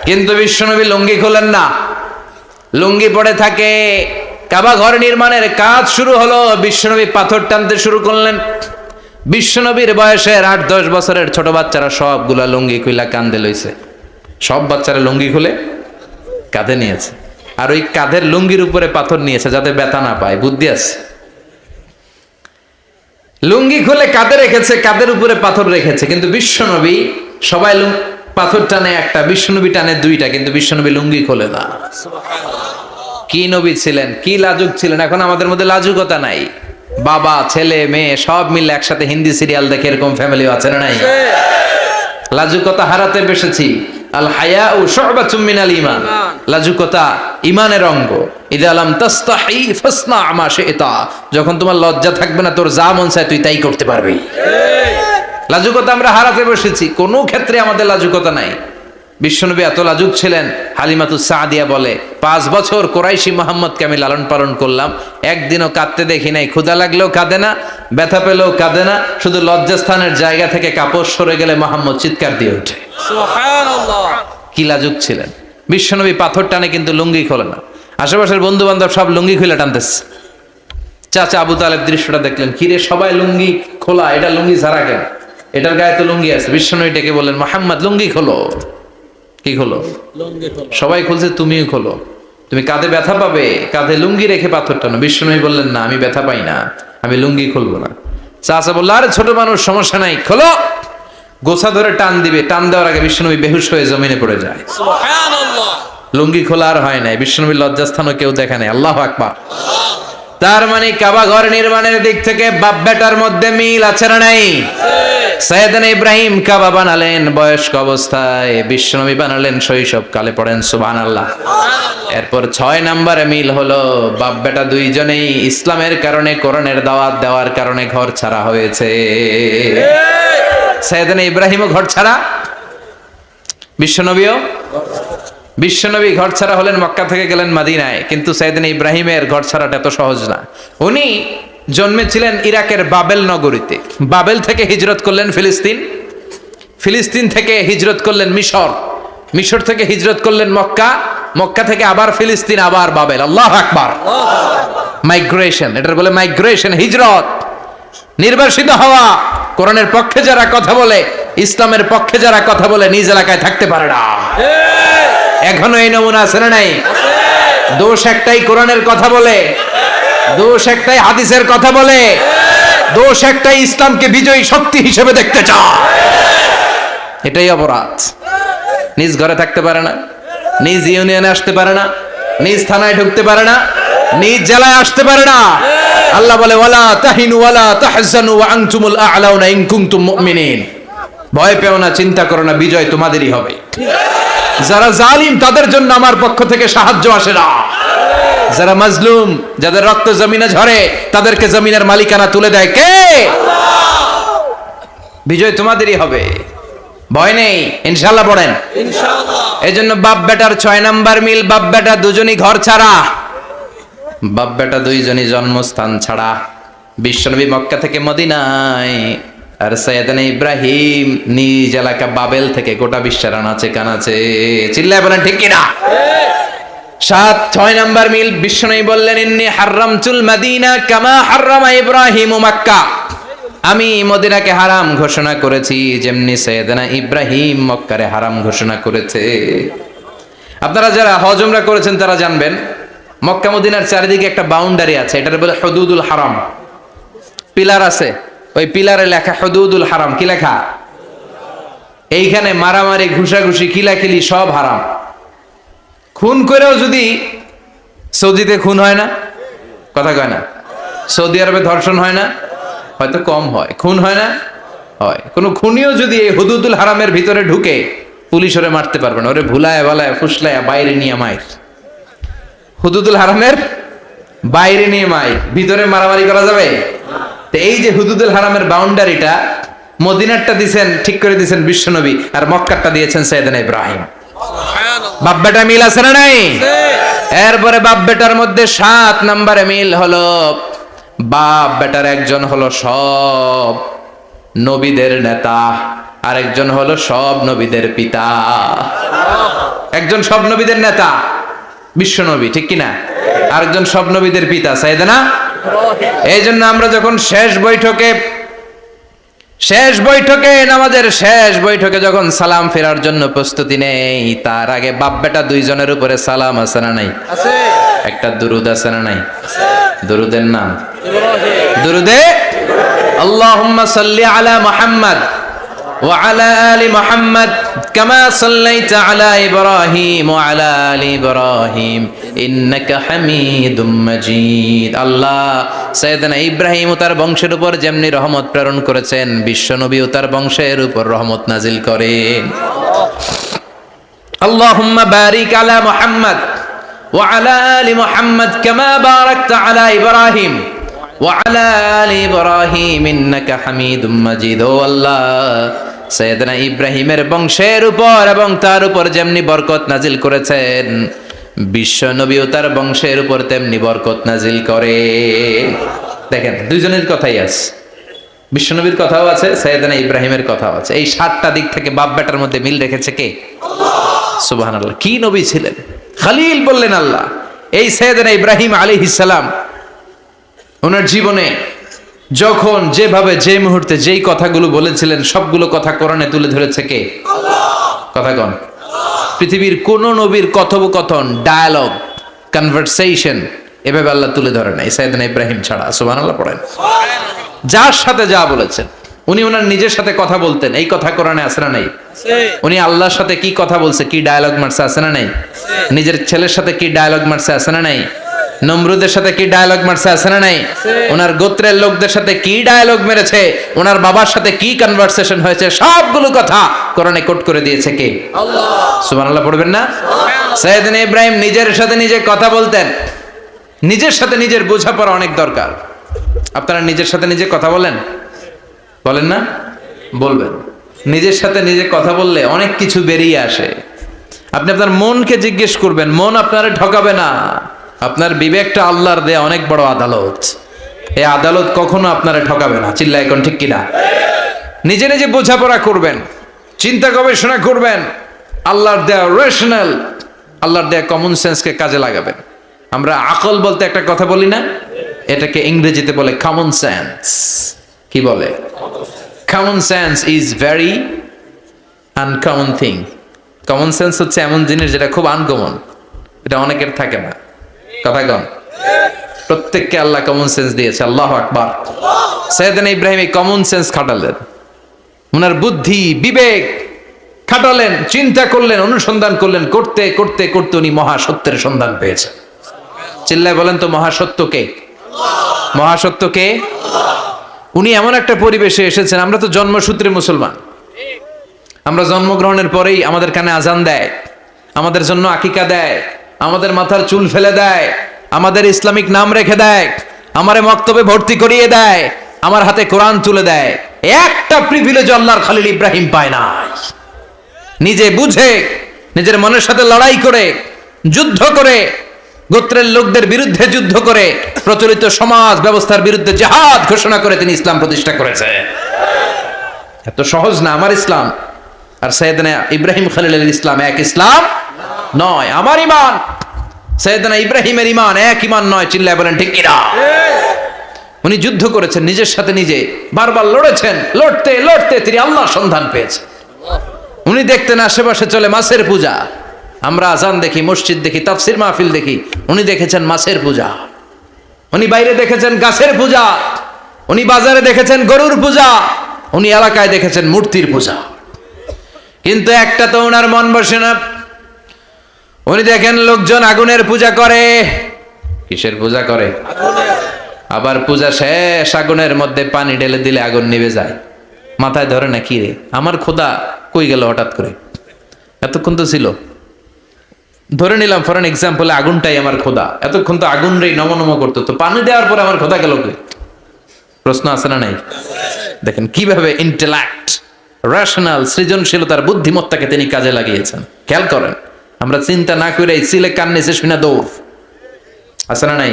কিন্তু বিশ্বনবী লুঙ্গি খোলেন না, লুঙ্গি পড়ে থাকে। কাবা ঘর নির্মাণের কাজ শুরু হলো, বিশ্বনবী পাথর টানতে শুরু করলেন। বিশ্বনবীর বয়সের 8-10 বছরের ছোট বাচ্চারা সবগুলা লুঙ্গি খুইলা কাঁধে লইছে। সব বাচ্চারা লুঙ্গি খুলে কাঁধে নিয়েছে, আর ওই কাঁধের লুঙ্গির উপরে পাথর নিয়েছে যাতে ব্যথা না পায়। বুদ্ধি আছে। লুঙ্গি খুলে কাঁধে রেখেছে, কাঁধের উপরে পাথর রেখেছে। কিন্তু বিশ্বনবী, সবাই পাথর টানে একটা, বিশ্বনবী টানে দুইটা, কিন্তু বিশ্বনবী লুঙ্গি খোলে না। কি নবী ছিলেন, কি লাজুক ছিলেন। এখন আমাদের মধ্যে লাজুকতা নাই। বাবা ছেলে মেয়ে সব মিলে একসাথে হিন্দি সিরিয়াল দেখে, এরকম ফ্যামিলিও আছে না নাই? লাজুকতা হারাতে বসেছি। আল হায়াউ শু'বাতুম মিনাল ঈমান। লাজুকতা ঈমানের অঙ্গ। ইযা লাম তাস্তাহি ফাসনা মা শি'তা। যখন তোমার লজ্জা থাকবে না, তোর যা মন চায় তুই তাই করতে পারবি। লাজুকতা আমরা হারাতে বসেছি, কোনো ক্ষেত্রে আমাদের লাজুকতা নাই। বিশ্বনবী এত লাজুক ছিলেন, হালিমাতুস সাদিয়া বলে 5 বছর কোরাইশি মুহাম্মদকে আমি লালন পালন করলাম, একদিনও কাঁদতে দেখি নাই। ক্ষুধা লাগলেও কাঁদে না, ব্যথা পেলেও কাঁদে না, শুধু লজ্জাস্থানের জায়গা থেকে কাপড় সরে গেলে মুহাম্মদ চিৎকার দিয়ে ওঠে। সুবহানাল্লাহ। কি লাজুক ছিলেন বিশ্বনবী। পাথর টানে কিন্তু লুঙ্গি খোলে না। আশেপাশের বন্ধু বান্ধব সব লুঙ্গি খুলে টানতেছে। চাচা আবু তালেব দৃশ্যটা দেখলেন, কিরে সবাই লুঙ্গি খোলা, এটা লুঙ্গি ছাড়া কেন? এটার গায়ে তো লুঙ্গি আছে। বিশ্বনবী ডেকে বললেন, মুহাম্মদ লুঙ্গি খোলো। কি খোলো? সবাই খুলছে, তুমিও খোলো। তুমি কাঁধে ব্যথা পাবে, কাঁধে লুঙ্গি রেখে পাথর টানো। বিশ্বনবী বললেন, না আমি ব্যথা পাই না, আমি লুঙ্গি খুলবো না। চাচা বলল, আরে ছোট মানুষ, সমস্যা নাই, খোলো। গোছা ধরে টান দিবে, টান দেওয়ার আগে বিশ্বনবী বেহুশ হয়ে জমিনে পড়ে যায়। সুবহানাল্লাহ। লুঙ্গি খোলা আর হয় নাই। বিশ্বনবীর লজ্জাস্থানও কেউ দেখে নাই। আল্লাহু আকবার। তার মানে কাবা ঘর নির্মাণের দিক থেকে বাপ বেটার মধ্যে মিল আছে না নাই? সাইয়েদনা ইব্রাহিম কাবা বানালেন বয়স্ক অবস্থায়, বিশ্বনবী বানালেন শৈশবকালে। পড়েন সুবহানাল্লাহ। এরপর 6 নম্বরে মিল হলো, বাপ বেটা দুইজনেই ইসলামের কারণে, কোরআনের দাওয়াত দেওয়ার কারণে ঘর ছাড়া হয়েছে। সাইয়েদনা ইব্রাহিমও ঘর ছাড়া, বিশ্বনবীও। বিশ্বনবী ঘর ছাড়া হলেন, মক্কা থেকে গেলেন মদিনায়। কিন্তু সাইয়েদনা ইব্রাহিমের ঘর ছাড়াটা এত সহজ না। উনি জন্মেছিলেন ইরাকের বাবেল নগরীতে। বাবেল থেকে হিজরত করলেন ফিলিস্তিন, ফিলিস্তিন থেকে হিজরত করলেন মিশর, মিশর থেকে হিজরত করলেন মক্কা, মক্কা থেকে আবার ফিলিস্তিন, আবার বাবেল। আল্লাহু আকবার। মাইগ্রেশন, এটার বলে মাইগ্রেশন, হিজরত। নির্বাসিত হওয়া। কোরআনের পক্ষে যারা কথা বলে, ইসলামের পক্ষে যারা কথা বলে, নিজ এলাকায় থাকতে পারে না। এখনো এই নমুনা আছে না নাই? দোষ একটাই, কোরআনের কথা বলে। দোষ একটাই, হাদিসের কথা বলে। দোষ একটাই, ইসলামকে বিজয়ী শক্তি হিসেবে দেখতে চায়। এটাই অপরাধ। নিজ ঘরে থাকতে পারে না, নিজ ইউনিয়নে আসতে পারে না, নিজ থানায় ঢুকতে পারে না, নিজ জেলায় আসতে পারে না। আল্লাহ বলে, ওয়ালা তাহিনু ওয়ালা তাহজানু ওয়া আনতুমুল আ'লাউনা ইন কুনতুম মুমিনিন। ভয় পেও না, চিন্তা করো না, বিজয় তোমাদেরই হবে। যারা জালিম তাদের জন্য আমার পক্ষ থেকে সাহায্য আসে না। যারা মাজলুম, যাদের রক্ত জমিনে ঝরে, তাদেরকে জমিনের মালিকানা তুলে দেয় কে? বিজয় তোমাদেরই হবে, ভয় নেই, ইনশাআল্লাহ। পড়েন ইনশাআল্লাহ। এজন্য বাপ বেটার 6 নাম্বার মিল, বাপ বেটা দুজনই ঘর ছাড়া, বাপ বেটা দুইজনই জন্মস্থান ছাড়া। বিশ্বনবী মক্কা থেকে মদিনায়, আর সাইয়েদনা ইব্রাহিম নিজ এলাকা বাবেল থেকে গোটা বিশ্বের আনাচে কানাচে। চিল্লায় বলেন ঠিক কিনা? 6 নাম্বার মিল, বিশ্বনবী বললেন, ইন্নী হারামতুল মদিনা কামা হারামা ইব্রাহিম মক্কা। আমি মদিনাকে হারাম ঘোষণা করেছি যেমনি সাইয়েদনা ইব্রাহিম মক্কারে হারাম ঘোষণা করেছে। আপনারা যারা হজ উমরা করেছেন তারা জানবেন, মক্কা মদিনার চারিদিকে একটা বাউন্ডারি আছে, এটার বলে হুদুদুল হারাম। পিলার আছে, ওই পিলারে লেখা হুদুদুল হারাম। কি লেখা? এইখানে মারামারি, ঘুষাঘুষি, কিলাকিলি সব হারাম। খুন করেও যদি, সৌদিতে খুন হয় না, কথা কয় না? সৌদি আরবে ধর্ষণ হয় না, হয়তো কম হয়, খুন হয় না, হয়। কোনো খুনিও যদি এই হুদুদুল হারামের ভিতরে ঢুকে, পুলিশ ওরে মারতে পারবে না, ওরে ভুলায় ভালায় ফুসলায় বাইরে নিয়ে মায়ের। হুদুদুল হারামের বাইরে নিয়ে মায়ের, ভিতরে মারামারি করা যাবে? তো এই যে হুদুদুল হারামের বাউন্ডারিটা, মদিনারটা দিয়েছেন, ঠিক করে দিয়েছেন বিশ্বনবী, আর মক্কারটা দিয়েছেন সাইয়েদনা ইব্রাহিম। বাপ বেটা মিল আছে না নাই? এরপরে বাপ বেটার মধ্যে 7 নম্বরে মিল হলো, বাপ বেটার একজন হলো সব নবীদের নেতা, আরেকজন হলো সব নবীদের পিতা। একজন সব নবীদের নেতা বিশ্ব নবী, ঠিক কিনা? আরেকজন সব নবীদের পিতা সাইয়েদনা। এই জন্য আমরা যখন শেষ বৈঠকে নামাজের শেষ বৈঠকে যখন সালাম ফেরার জন্য প্রস্তুতি নেই, তার আগে বাপ বেটা দুইজনের উপরে সালাম আছে না নাই? একটা দুরুদ আছে না নাই? দুরুদের নাম দুরুদে আল্লাহুম্মা সাল্লি আলা মুহাম্মদ ওয়া আলা আলি মুহাম্মদ কামা সাল্লাইতা আলা ইব্রাহিম ওয়া আলা আলি ইব্রাহিম ইন্নাকা হামিদুম মাজিদ। আল্লাহ সাইয়েদনা ইব্রাহিম ও তার বংশের উপর যেমনি রহমত প্রেরণ করেছেন, বিশ্বনবী ও তার বংশের উপর রহমত নাজিল করেন। আল্লাহুম্মা বারিক আলা মুহাম্মদ ওয়া আলা আলি মুহাম্মদ কামা বারাকতা আলা ইব্রাহিম ওয়া আলা আলি ইব্রাহিম ইন্নাকা হামিদুম মাজিদ। ও আল্লাহ, সাইয়েদনা ইব্রাহিমের বংশের উপর এবং তার উপর যেমনি বরকত নাজিল করেছেন, বিশ্ব নবী ও তার বংশের উপর তেমনি বরকত নাজিল করে। দেখেন, দুইজনের কথাই আছে, বিশ্ব নবীর কথাও আছে, সাইয়েদনা ইব্রাহিমের কথাও আছে। এই 7টা দিক থেকে বাপ বেটার মধ্যে মিল রেখেছে কে? সুবহানাল্লাহ। কি নবী ছিলেন! খলিল বললেন আল্লাহ। এই সাইয়েদনা ইব্রাহিম আলাইহিস সালাম ওনার জীবনে যখন যেভাবে যে মুহূর্তে যেই কথাগুলো বলেছিলেন, সবগুলো কথা কোরআনে তুলে ধরেছে কে? কথা কন। পৃথিবীর কোন নবীর কথোপকথন, ডায়ালগ, কনভারসেশন এভাবে আল্লাহ তুলে ধরে নাই সাইয়েদনা ইব্রাহিম ছাড়া। সুবহানাল্লাহ পড়েন। যার সাথে যা বলেছেন, উনি ওনার নিজের সাথে কথা বলতেন, এই কথা কোরআনে আছে না নাই? উনি আল্লাহর সাথে কি কথা বলছে, কি ডায়ালগ মারছে, আছে না নাই? নিজের ছেলের সাথে কি ডায়ালগ মারছে, আছে না নাই? নমরুদের সাথে কি ডায়ালগ মারছে, আছে না নাই? ওনার গোত্রের লোকদের সাথে কি ডায়ালগ মেরেছে, ওনার বাবার সাথে কি কনভারসেশন হয়েছে, সবগুলো কথা কোরআনে কোট করে দিয়েছে কে? আল্লাহ। সুবহানাল্লাহ পড়বেন না? সাইয়েদনা ইব্রাহিম নিজের সাথে নিজে কথা বলতেন। নিজের সাথে নিজের বোঝাপড়া অনেক দরকার। আপনারা নিজের সাথে নিজে কথা বলেন না? বলবেন। নিজের সাথে নিজে কথা বললে অনেক কিছু বেরিয়ে আসে। আপনি আপনার মনকে জিজ্ঞেস করবেন, মন আপনারে ঠকাবে না। আপনার বিবেকটা আল্লাহর দেয়া অনেক বড় আদালত, এই আদালত কখনো আপনারে ঠকাবে না। চিল্লায় এখন ঠিক কিনা? নিজে নিজে বোঝাপড়া করবেন, চিন্তা গবেষণা করবেন, আল্লাহর দেয়া রেশনাল, আল্লাহর দেয়া কমন সেন্সকে কাজে লাগাবেন। আমরা আকল বলতে একটা কথা বলি না, এটাকে ইংরেজিতে বলে কমন সেন্স। কি বলে? Common sense is very uncommon thing. Common sense হচ্ছে এমন জিনিস যেটা খুব আনকমন, এটা অনেকের থাকে না। কথা কন। প্রত্যেককে আল্লাহ কমন সেন্স দিয়েছে। আল্লাহু আকবার। সাইয়েদনা ইব্রাহিম এই কমন সেন্স খাটালেন, ওনার বুদ্ধি বিবেক খাটালেন, চিন্তা করলেন, অনুসন্ধান করলেন, করতে করতে করতে উনি মহাসত্যের সন্ধান পেয়েছেন। চিল্লায় বলেন তো, মহাসত্য কে? মহাসত্য কে? উনি এমন একটা পরিবেশে এসেছেন, আমরা তো জন্মসূত্রে মুসলমান, আমরা জন্মগ্রহণের পরেই আমাদের কানে আজান দেয়, আমাদের জন্য আকিকা দেয়, আমাদের মাথার চুল ফেলে দেয়, আমাদের ইসলামিক নাম রেখে দেয়, আমারে মক্তবে ভর্তি করিয়ে দেয়, আমার হাতে কোরআন তুলে দেয়। একটা প্রিভিলেজ আল্লাহর খলিল ইব্রাহিম পায় না। নিজে বুঝে, নিজের মনের সাথে লড়াই করে, যুদ্ধ করে, গোত্রের লোকদের বিরুদ্ধে যুদ্ধ করে, প্রচলিত সমাজ ব্যবস্থার বিরুদ্ধে জিহাদ ঘোষণা করে তিনি ইসলাম প্রতিষ্ঠা করেছে। এত সহজ না আমার ইসলাম আর সাইয়েদনা ইব্রাহিম খলিলের ইসলাম এক ইসলাম নয়। আমার ঈমান সাইয়েদনা ইব্রাহিমের ঈমান এক ঈমান নয়। চিল্লায় বলেন ঠিক কিনা? উনি যুদ্ধ করেছেন, নিজের সাথে নিজে বারবার লড়েছেন, লড়তে লড়তে তিনি আল্লাহর সন্ধান পেয়েছেন। উনি দেখতেন আশেপাশে চলে মাছের পূজা, আমরা আজান দেখি, মসজিদ দেখি, তাফসির মাহফিল দেখি, উনি দেখেছেন মাছের পূজা। উনি বাইরে দেখেছেন গাছের পূজা, উনি বাজারে দেখেছেন গরুর পূজা, উনি এলাকায় দেখেছেন মূর্তির পূজা। কিন্তু একটা তো ওনার মন বসে না। উনি দেখেন লোকজন আগুনের পূজা করে। কিসের পূজা করে? আবার পূজা শেষ, আগুনের মধ্যে পানি ঢেলে দিলে আগুন নিভে যায়। মাথায় ধরে না, কি রে আমার খোদা কই গেল হঠাৎ করে, এতক্ষণ তো ছিল। ধরে নিলাম ফর এন এক্সাম্পল আগুনটাই আমার খোদা, এতক্ষণ তো আগুন রে নম নম করতো, তো পানি দেওয়ার পরে আমার খোদা গেল কই? প্রশ্ন আছে না নাই? দেখেন কিভাবে ইন্টেলেক্ট, রেশনাল, সৃজনশীলতার বুদ্ধিমত্তাকে তিনি কাজে লাগিয়েছেন। খেয়াল করেন, আমরা চিন্তা না করে সিলে কান্নেছে শুনে দৌড়, আছে না নাই?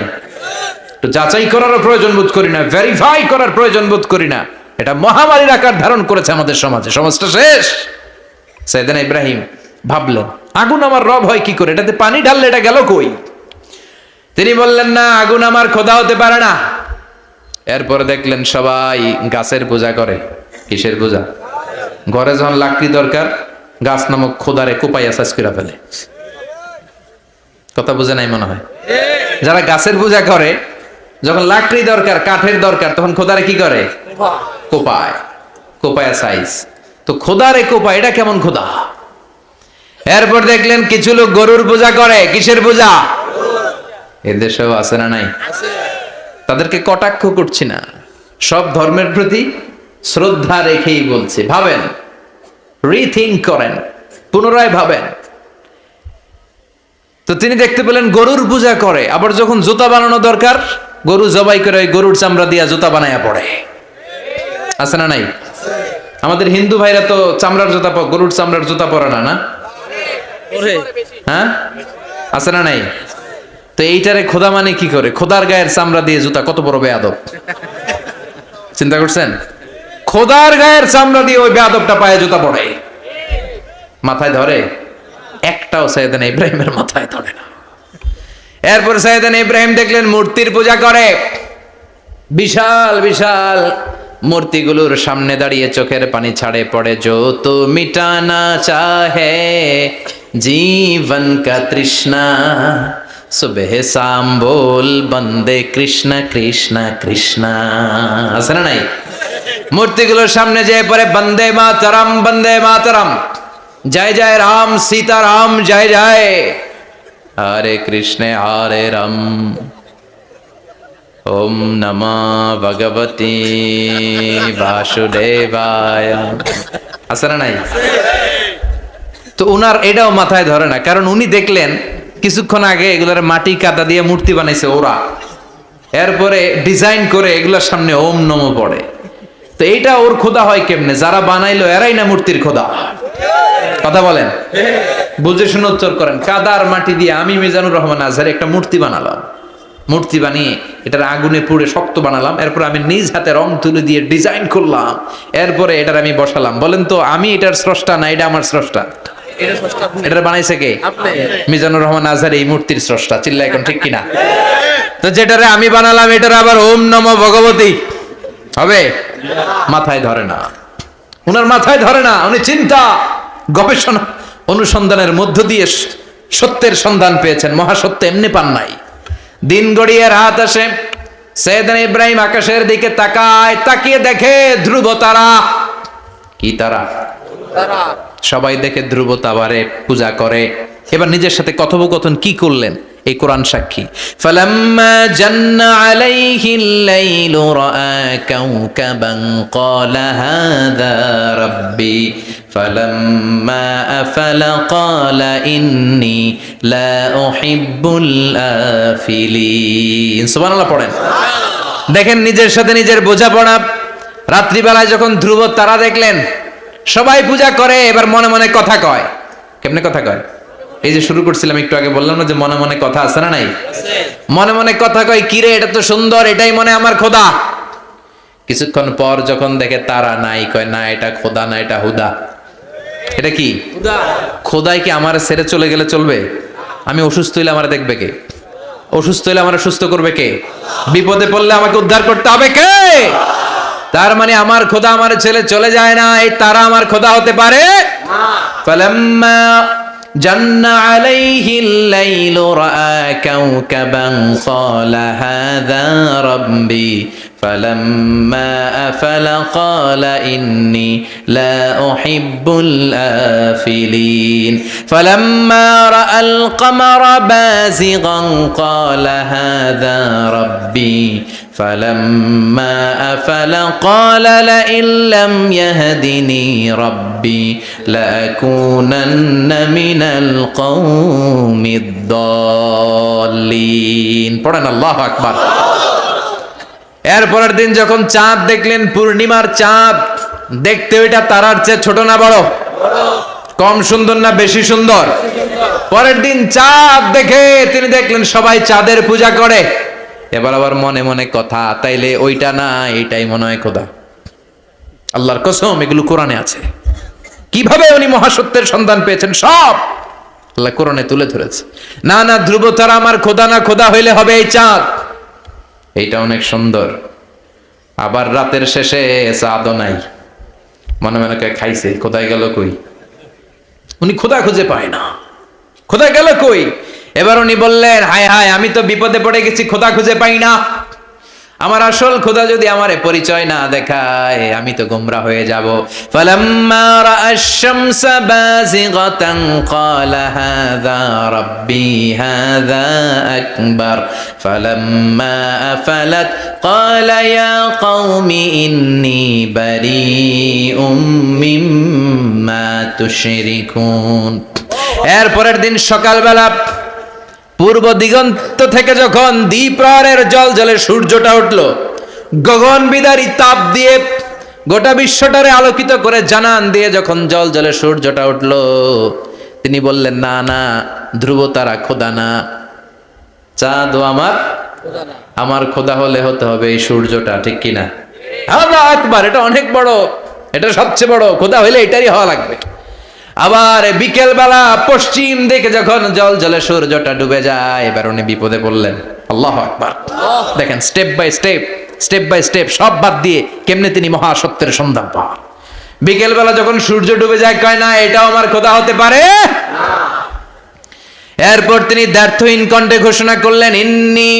তো যাচাই করারও প্রয়োজন বোধ করি না, ভেরিফাই করার প্রয়োজন বোধ করি না। এটা মহামারীর আকার ধারণ করেছে আমাদের সমাজে, সমাজটা শেষ। সাইয়েদনা ইব্রাহিম ভাবলেন আগুন আমার রব হয় কি করে, এটাতে পানি ঢাললে এটা গেল কই? তিনি বললেন না, আগুন আমার খোদা হতে পারে না। এরপরে দেখলেন সবাই গাছের পূজা করে। কিসের পূজা? ঘরে যখন লাকড়ি দরকার, গাছ নামক খোদারে কোপাইয়া সাজ করে ফেলে। কথা বুঝে নাই মনে হয়? যারা গাছের পূজা করে, যখন লাকড়ি দরকার, কাঠের দরকার, তখন খোদারে কি করে? কোপায়, কোপায়া সাইজ। তো খোদারে কোপায়, এটা কেমন খোদা? এরপর দেখলেন কিছু লোক গরুর পূজা করে। কিসের পূজা? এদেশেও আছে না নাই? তাদেরকে কটাক্ষ করছি না, সব ধর্মের প্রতি শ্রদ্ধা রেখেই বলছি। ভাবেন, রিথিঙ্ক করেন, পুনরায় ভাবেন। তো তিনি দেখতে পেলেন গরুর পূজা করে, আবার যখন জুতা বানানো দরকার, গরু জবাই করে ওই গরুর চামড়া দিয়া জুতা বানায়া পড়ে। আছে না নাই? আমাদের হিন্দু ভাইরা তো চামড়ার জুতা, গরুর চামড়ার জুতা পরে না, না? হ্যাঁ, আছে না নাই? তো এইটারে খোদা মানে কি করে? খোদার গায়ের চামড়া দিয়ে জুতা, কত বড় বেয়াদব! চিন্তা করছেন? খোদার গায়ের চামড়া দিয়ে ওই বেয়াদবটা পায়ে জুতা পড়ে। মাথায় ধরে? একটাও সাইয়েদনা ইব্রাহিমের মাথায় ধরে না। এরপর সাইয়েদনা ইব্রাহিম দেখলেন মূর্তির পূজা করে। বিশাল বিশাল মূর্তিগুলোর সামনে দাঁড়িয়ে চোখের পানি ছাড়ে পড়ে। যো তো মিটানা চাহে জীবন কা তৃষ্ণা, সুবহ শাম বল বন্দে কৃষ্ণ কৃষ্ণ কৃষ্ণ। আছে না নাই? মূর্তিগুলোর সামনে যেয়ে পড়ে বন্দে মাতরম, বন্দে মাতরম, জয় জয় রাম সীতারাম, জয় জয় হরে কৃষ্ণ হরে রাম, ওম নমঃ ভগবতে বাসুদেবায়। আছে না নাই? তো উনার এটাও মাথায় ধরে না, কারণ উনি দেখলেন কিছুক্ষণ আগে এগুলোর মাটি কাদা দিয়ে মূর্তি বানাইছে ওরা, এরপরে ডিজাইন করে এগুলোর সামনে ওম নমঃ পড়ে। তো এইটা ওর খোদা হয় কেমনে? যারা বানাইলো এরাই না মূর্তির খোদা। কথা বলেন, বুঝে শুনে উত্তর করেন। কাদার মাটি দিয়ে আমি মিজানুর রহমান আজহারি একটা মূর্তি বানালাম, মূর্তি বানিয়ে এটার আগুনে পুড়ে শক্ত বানালাম, এরপর আমি নিজ হাতে রং তুলে দিয়ে ডিজাইন করলাম, এরপরে এটার আমি বসালাম। বলেন তো আমি এটার স্রষ্টা না এটা আমার স্রষ্টা? এটা বানাইছে কে? মিজানুর রহমান আজহারি এই মূর্তির স্রষ্টা। চিল্লা এখন ঠিক কিনা? তো যেটারে আমি বানালাম এটার আবার ওম নমঃ ভগবতী হবে? মাথায় ধরে না, উনার মাথায় ধরে না। উনি চিন্তা গবেষণা অনুসন্ধানের মধ্য দিয়ে সত্যের সন্ধান পেয়েছেন। মহাসত্য এমনি পান নাই। দিন গড়িয়ে রাত আসে, সাইয়েদনা ইব্রাহিম আকাশের দিকে তাকায়, তাকিয়ে দেখে ধ্রুব তারা। কি তারা? সবাই দেখে ধ্রুব তারারে পূজা করে। এবার নিজের সাথে কথোপকথন কি করলেন এই কোরআন সাক্ষী। ফালাম্মা জান্না আলাইহিল লাইলু রাআ কাওকাবান ক্বালা হাযা রাব্বি ফালাম্মা আফালা ক্বালা ইন্নী লা উহিব্বুল আফিলিন। সুবহানাল্লাহ পড়েন। দেখেন নিজের সাথে নিজের বোঝাপড়া। রাত্রিবেলায় যখন ধ্রুব তারা দেখলেন সবাই পূজা করে, এবার মনে মনে কথা কয়। কেমনে কথা কয়? এই যে শুরু করছিলাম একটু আগে, বললাম না যে মনে মনে কথা আছে না নাই? মনে মনে কথা কয়, কিরে এটা তো সুন্দর, এটাই মনে আমার খোদা। কিছুক্ষণ পর যখন দেখে তারা নাই, কয় না এটা খোদা না, এটা হুদা। এটা কি? খোদাই কি আমার ছেড়ে চলে গেলে চলবে? আমি অসুস্থ হইলে আমার দেখবে কে? অসুস্থ হইলে আমার সুস্থ করবে কে? বিপদে পড়লে আমাকে উদ্ধার করতে হবে কে? তার মানে আমার খোদা আমার ছেলে চলে যায় না, এই তারা আমার খোদা হতে পারে না। ফালাম্মা জান্না আলাইহিল লাইলু রাআ কাওকাবান ক্বালা হাযা রাব্বি فلما أفل قال إني لا أحب الآفلين فلما رأى القمر بازغا قال هذا ربي فلما أفل قال لئن لم يهدني ربي لأكونن من القوم الضالين পড়েন আল্লাহু আকবার। এরপরের দিন যখন চাঁদ দেখলেন, পূর্ণিমার চাঁদ, দেখতে ওইটা তারার চেয়ে ছোট না বড়? কম সুন্দর না বেশি সুন্দর? পরের দিন চাঁদ দেখে তিনি দেখলেন সবাই চাঁদের পূজা করে। এবার আবার মনে মনে কথা, তাইলে ওইটা না এইটাই মনে হয় খোদা। আল্লাহর কসম এগুলো কোরআনে আছে। কিভাবে উনি মহাসত্যের সন্ধান পেয়েছেন সব আল্লাহ কোরআনে তুলে ধরেছে। না না, ধ্রুব তারা আমার খোদা না, খোদা হইলে হবে এই চাঁদ। এইটা অনেক সুন্দর। আবার রাতের শেষে চাঁদও নাই, মনে মনে খাইছে, খোদায় গেল কই? উনি খোদা খুঁজে পায় না, খোদা গেল কই? এবার উনি বললেন, হায় হায়, আমি তো বিপদে পড়ে গেছি, খোদা খুঁজে পাই না। আমার আসল খোদা যদি আমারে পরিচয় না দেখায়, আমি তো গোমরা হয়ে যাব। ফালাম্মা রাআশ শামসা বাযিগাতান ক্বালা হাযা রাব্বি হাযা আকবার ফালাম্মা আফালাত ক্বালা ইয়া কওমি ইন্নী বারীউম মিম্মা তুশরিকুন। এরপরের দিন সকালবেলা পূর্ব দিগন্ত থেকে যখন দ্বিপ্রহরের জলে সূর্যটা উঠলো, গগন বিদারী তাপ দিয়ে গোটা বিশ্বটারে আলোকিত করে জানান দিয়ে যখন জলে সূর্যটা উঠলো, তিনি বললেন, না না, ধ্রুব তারা খোদা না, চাঁদও আমার খোদা হলে হতে হবে এই সূর্যটা, ঠিক কিনা? আল্লাহু আকবার, এটা অনেক বড়, এটা সবচেয়ে বড় খোদা হইলে এটারই হওয়া লাগবে। আবার বিকেল বেলা পশ্চিম দিকে যখন জলে সূর্যটা ডুবে যায়, এবার উনি বিপদে পড়লেন। আল্লাহু আকবার। দেখেন স্টেপ বাই স্টেপ সব বাদ দিয়ে কেমনে তিনি মহাসত্যের সন্ধান পান। বিকেল বেলা যখন সূর্য ডুবে যায়, কয় না এটাও আমার খোদা হতে পারে। এরপর তিনি দ্ব্যর্থহীন কণ্ঠে ঘোষণা করলেন, ইন্নী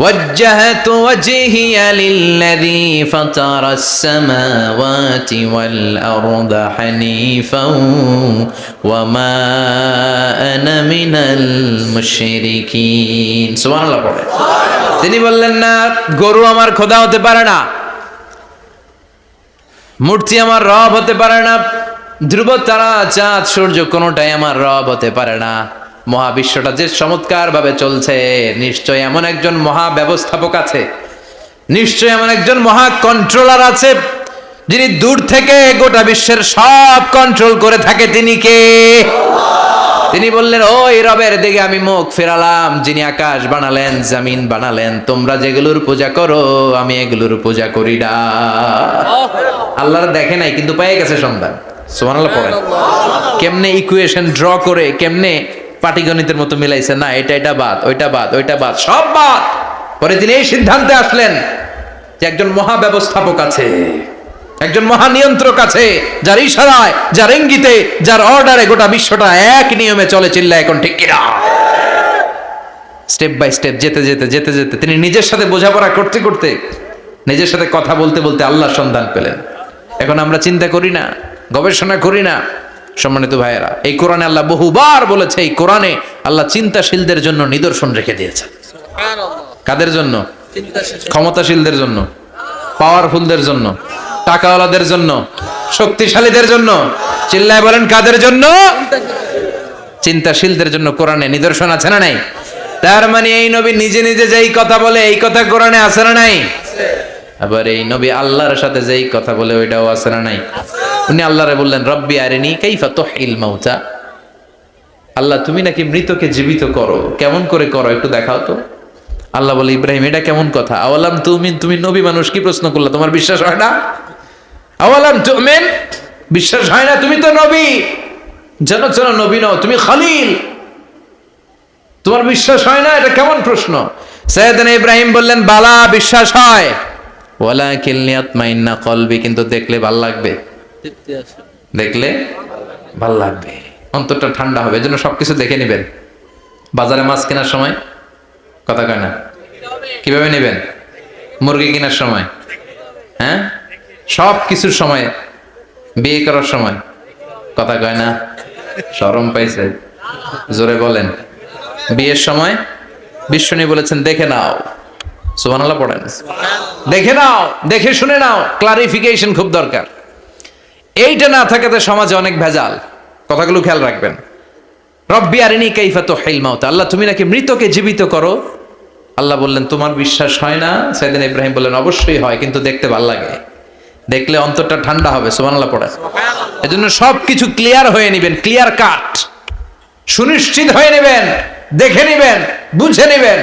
وجهت وجهي للذي فطر السماوات والأرض حنيفا وما أنا من المشركين। সুবহানাল্লাহ পড়ে। তিনি বললেন, না, গরু আমার খোদা হতে পারে না, মূর্তি আমার রব হতে পারে না, ধ্রুব তারা চাঁদ সূর্য কোনোটাই আমার রব হতে পারে না। মহাবিশ্বটা যে চমৎকার ভাবে চলছে, নিশ্চয় এমন একজন মহা ব্যবস্থাপক আছে, নিশ্চয় এমন একজন মহা কন্ট্রোলার আছে, যিনি দূর থেকে গোটা বিশ্বের সব কন্ট্রোল করে থাকে। তিনি কে? তিনি বললেন, ওই রবের দিকে আমি মুখ ফেরালাম, যিনি আকাশ বানালেন, জমিন বানালেন। তোমরা যেগুলোর পূজা করো আমি এগুলোর পূজা করি না। আল্লাহর দেখে নাই কিন্তু পেয়ে গেছে সন্ধান। সুবহানাল্লাহ পড়েন। কেমনে ইকুয়েশন ড্র করে, কেমনে পাটিগণিতের মতো মিলাইছে, না এটা বাদ, ওইটা বাদ, ওইটা বাদ, সব বাদ। পরে তিনি এই সিদ্ধান্তে আসলেন যে একজন মহা ব্যবস্থাপক আছে, একজন মহা নিয়ন্ত্রক আছে, যার ইশারায়, যার ইঙ্গিতে, যার অর্ডারে গোটা বিশ্বটা এক নিয়মে চলে। চিল্লা এখন ঠিক কিনা? স্টেপ বাই স্টেপ যেতে যেতে তিনি নিজের সাথে বোঝাপড়া করতে করতে, নিজের সাথে কথা বলতে বলতে আল্লাহর সন্ধান পেলেন। এখন আমরা চিন্তা করি না, গবেষণা করি না। সম্মানিত ভাইয়েরা, এই কোরআনে আল্লাহ বহুবার বলেছে, এই কোরআনে আল্লাহ চিন্তাশীলদের জন্য নিদর্শন রেখে দিয়েছেন। কাদের জন্য? ক্ষমতাশীলদের জন্য, পাওয়ারফুলদের জন্য, টাকাওয়ালাদের জন্য, শক্তিশালীদের জন্য। চিল্লায় বলেন, কাদের জন্য? চিন্তাশীলদের জন্য কোরআনে নিদর্শন আছে না নাই? তার মানে এই নবী নিজে নিজে যেই কথা বলে, এই কথা কোরআনে আছে না নাই? আবার এই নবী আল্লাহর সাথে যেই কথা বলে, ওইটাও আছে না নাই? উনি আল্লাহরে বললেন, রব্বি আরিনি কাইফা তুহিল মাউতা। আল্লাহ, তুমি নাকি মৃতকে জীবিত করো, কেমন করে করো একটু দেখাও তো। আল্লাহ বলে, ইব্রাহিম, এটা কেমন কথা? আওয়ালাম তুমিন, তুমি নবী মানুষ, কি প্রশ্ন করলা? তোমার বিশ্বাস হয় না? আওয়ালাম তুমিন, বিশ্বাস হয় না? তুমি তো নবী, জানো নবী নও, তুমি খলিল, তোমার বিশ্বাস হয় না? এটা কেমন প্রশ্ন? সাইয়েদনা ইব্রাহিম বললেন, বালা, বিশ্বাস হয়, ওয়ালাকিন লিয়াতমাইন্না কলবি, কিন্তু দেখলে ভাল লাগবে, দেখলে ভাল লাগবে, অন্তরটা ঠান্ডা হবে। এজন্য সবকিছু দেখে নেবেন। বাজারে মাছ কেনার সময় কথা কয় না, কিভাবে নেবেন? মুরগি কেনার সময়, হ্যাঁ, সব কিছুর সময়, বিয়ে করার সময়, কথা কয় না, শরম পাইছে, জোরে বলেন। বিয়ের সময় বিশ্বনবী বলেছেন দেখে নাও, সুবহানাল্লাহ পড়েন, দেখে নাও, দেখে শুনে নাও, ক্লারিফিকেশন খুব দরকার। এইটা না থাকাতে সমাজে অনেক ভেজাল, কথাগুলো খেয়াল রাখবেন। রব্বি আরিনি কাইফা তুহিল মাউত, আল্লাহ তুমি নাকি মৃতকে জীবিত করো। আল্লাহ বললেন তোমার বিশ্বাস হয় না? সাইয়েদনা ইব্রাহিম বললেন অবশ্যই হয়, কিন্তু দেখতে ভালো লাগে, দেখলে অন্তরটা ঠান্ডা হবে, সুবহানাল্লাহ পড়েন। এজন্য সবকিছু ক্লিয়ার হয়ে নেবেন, ক্লিয়ার কাট, সুনিশ্চিত হয়ে নেবেন, দেখে নেবেন, বুঝে নেবেন।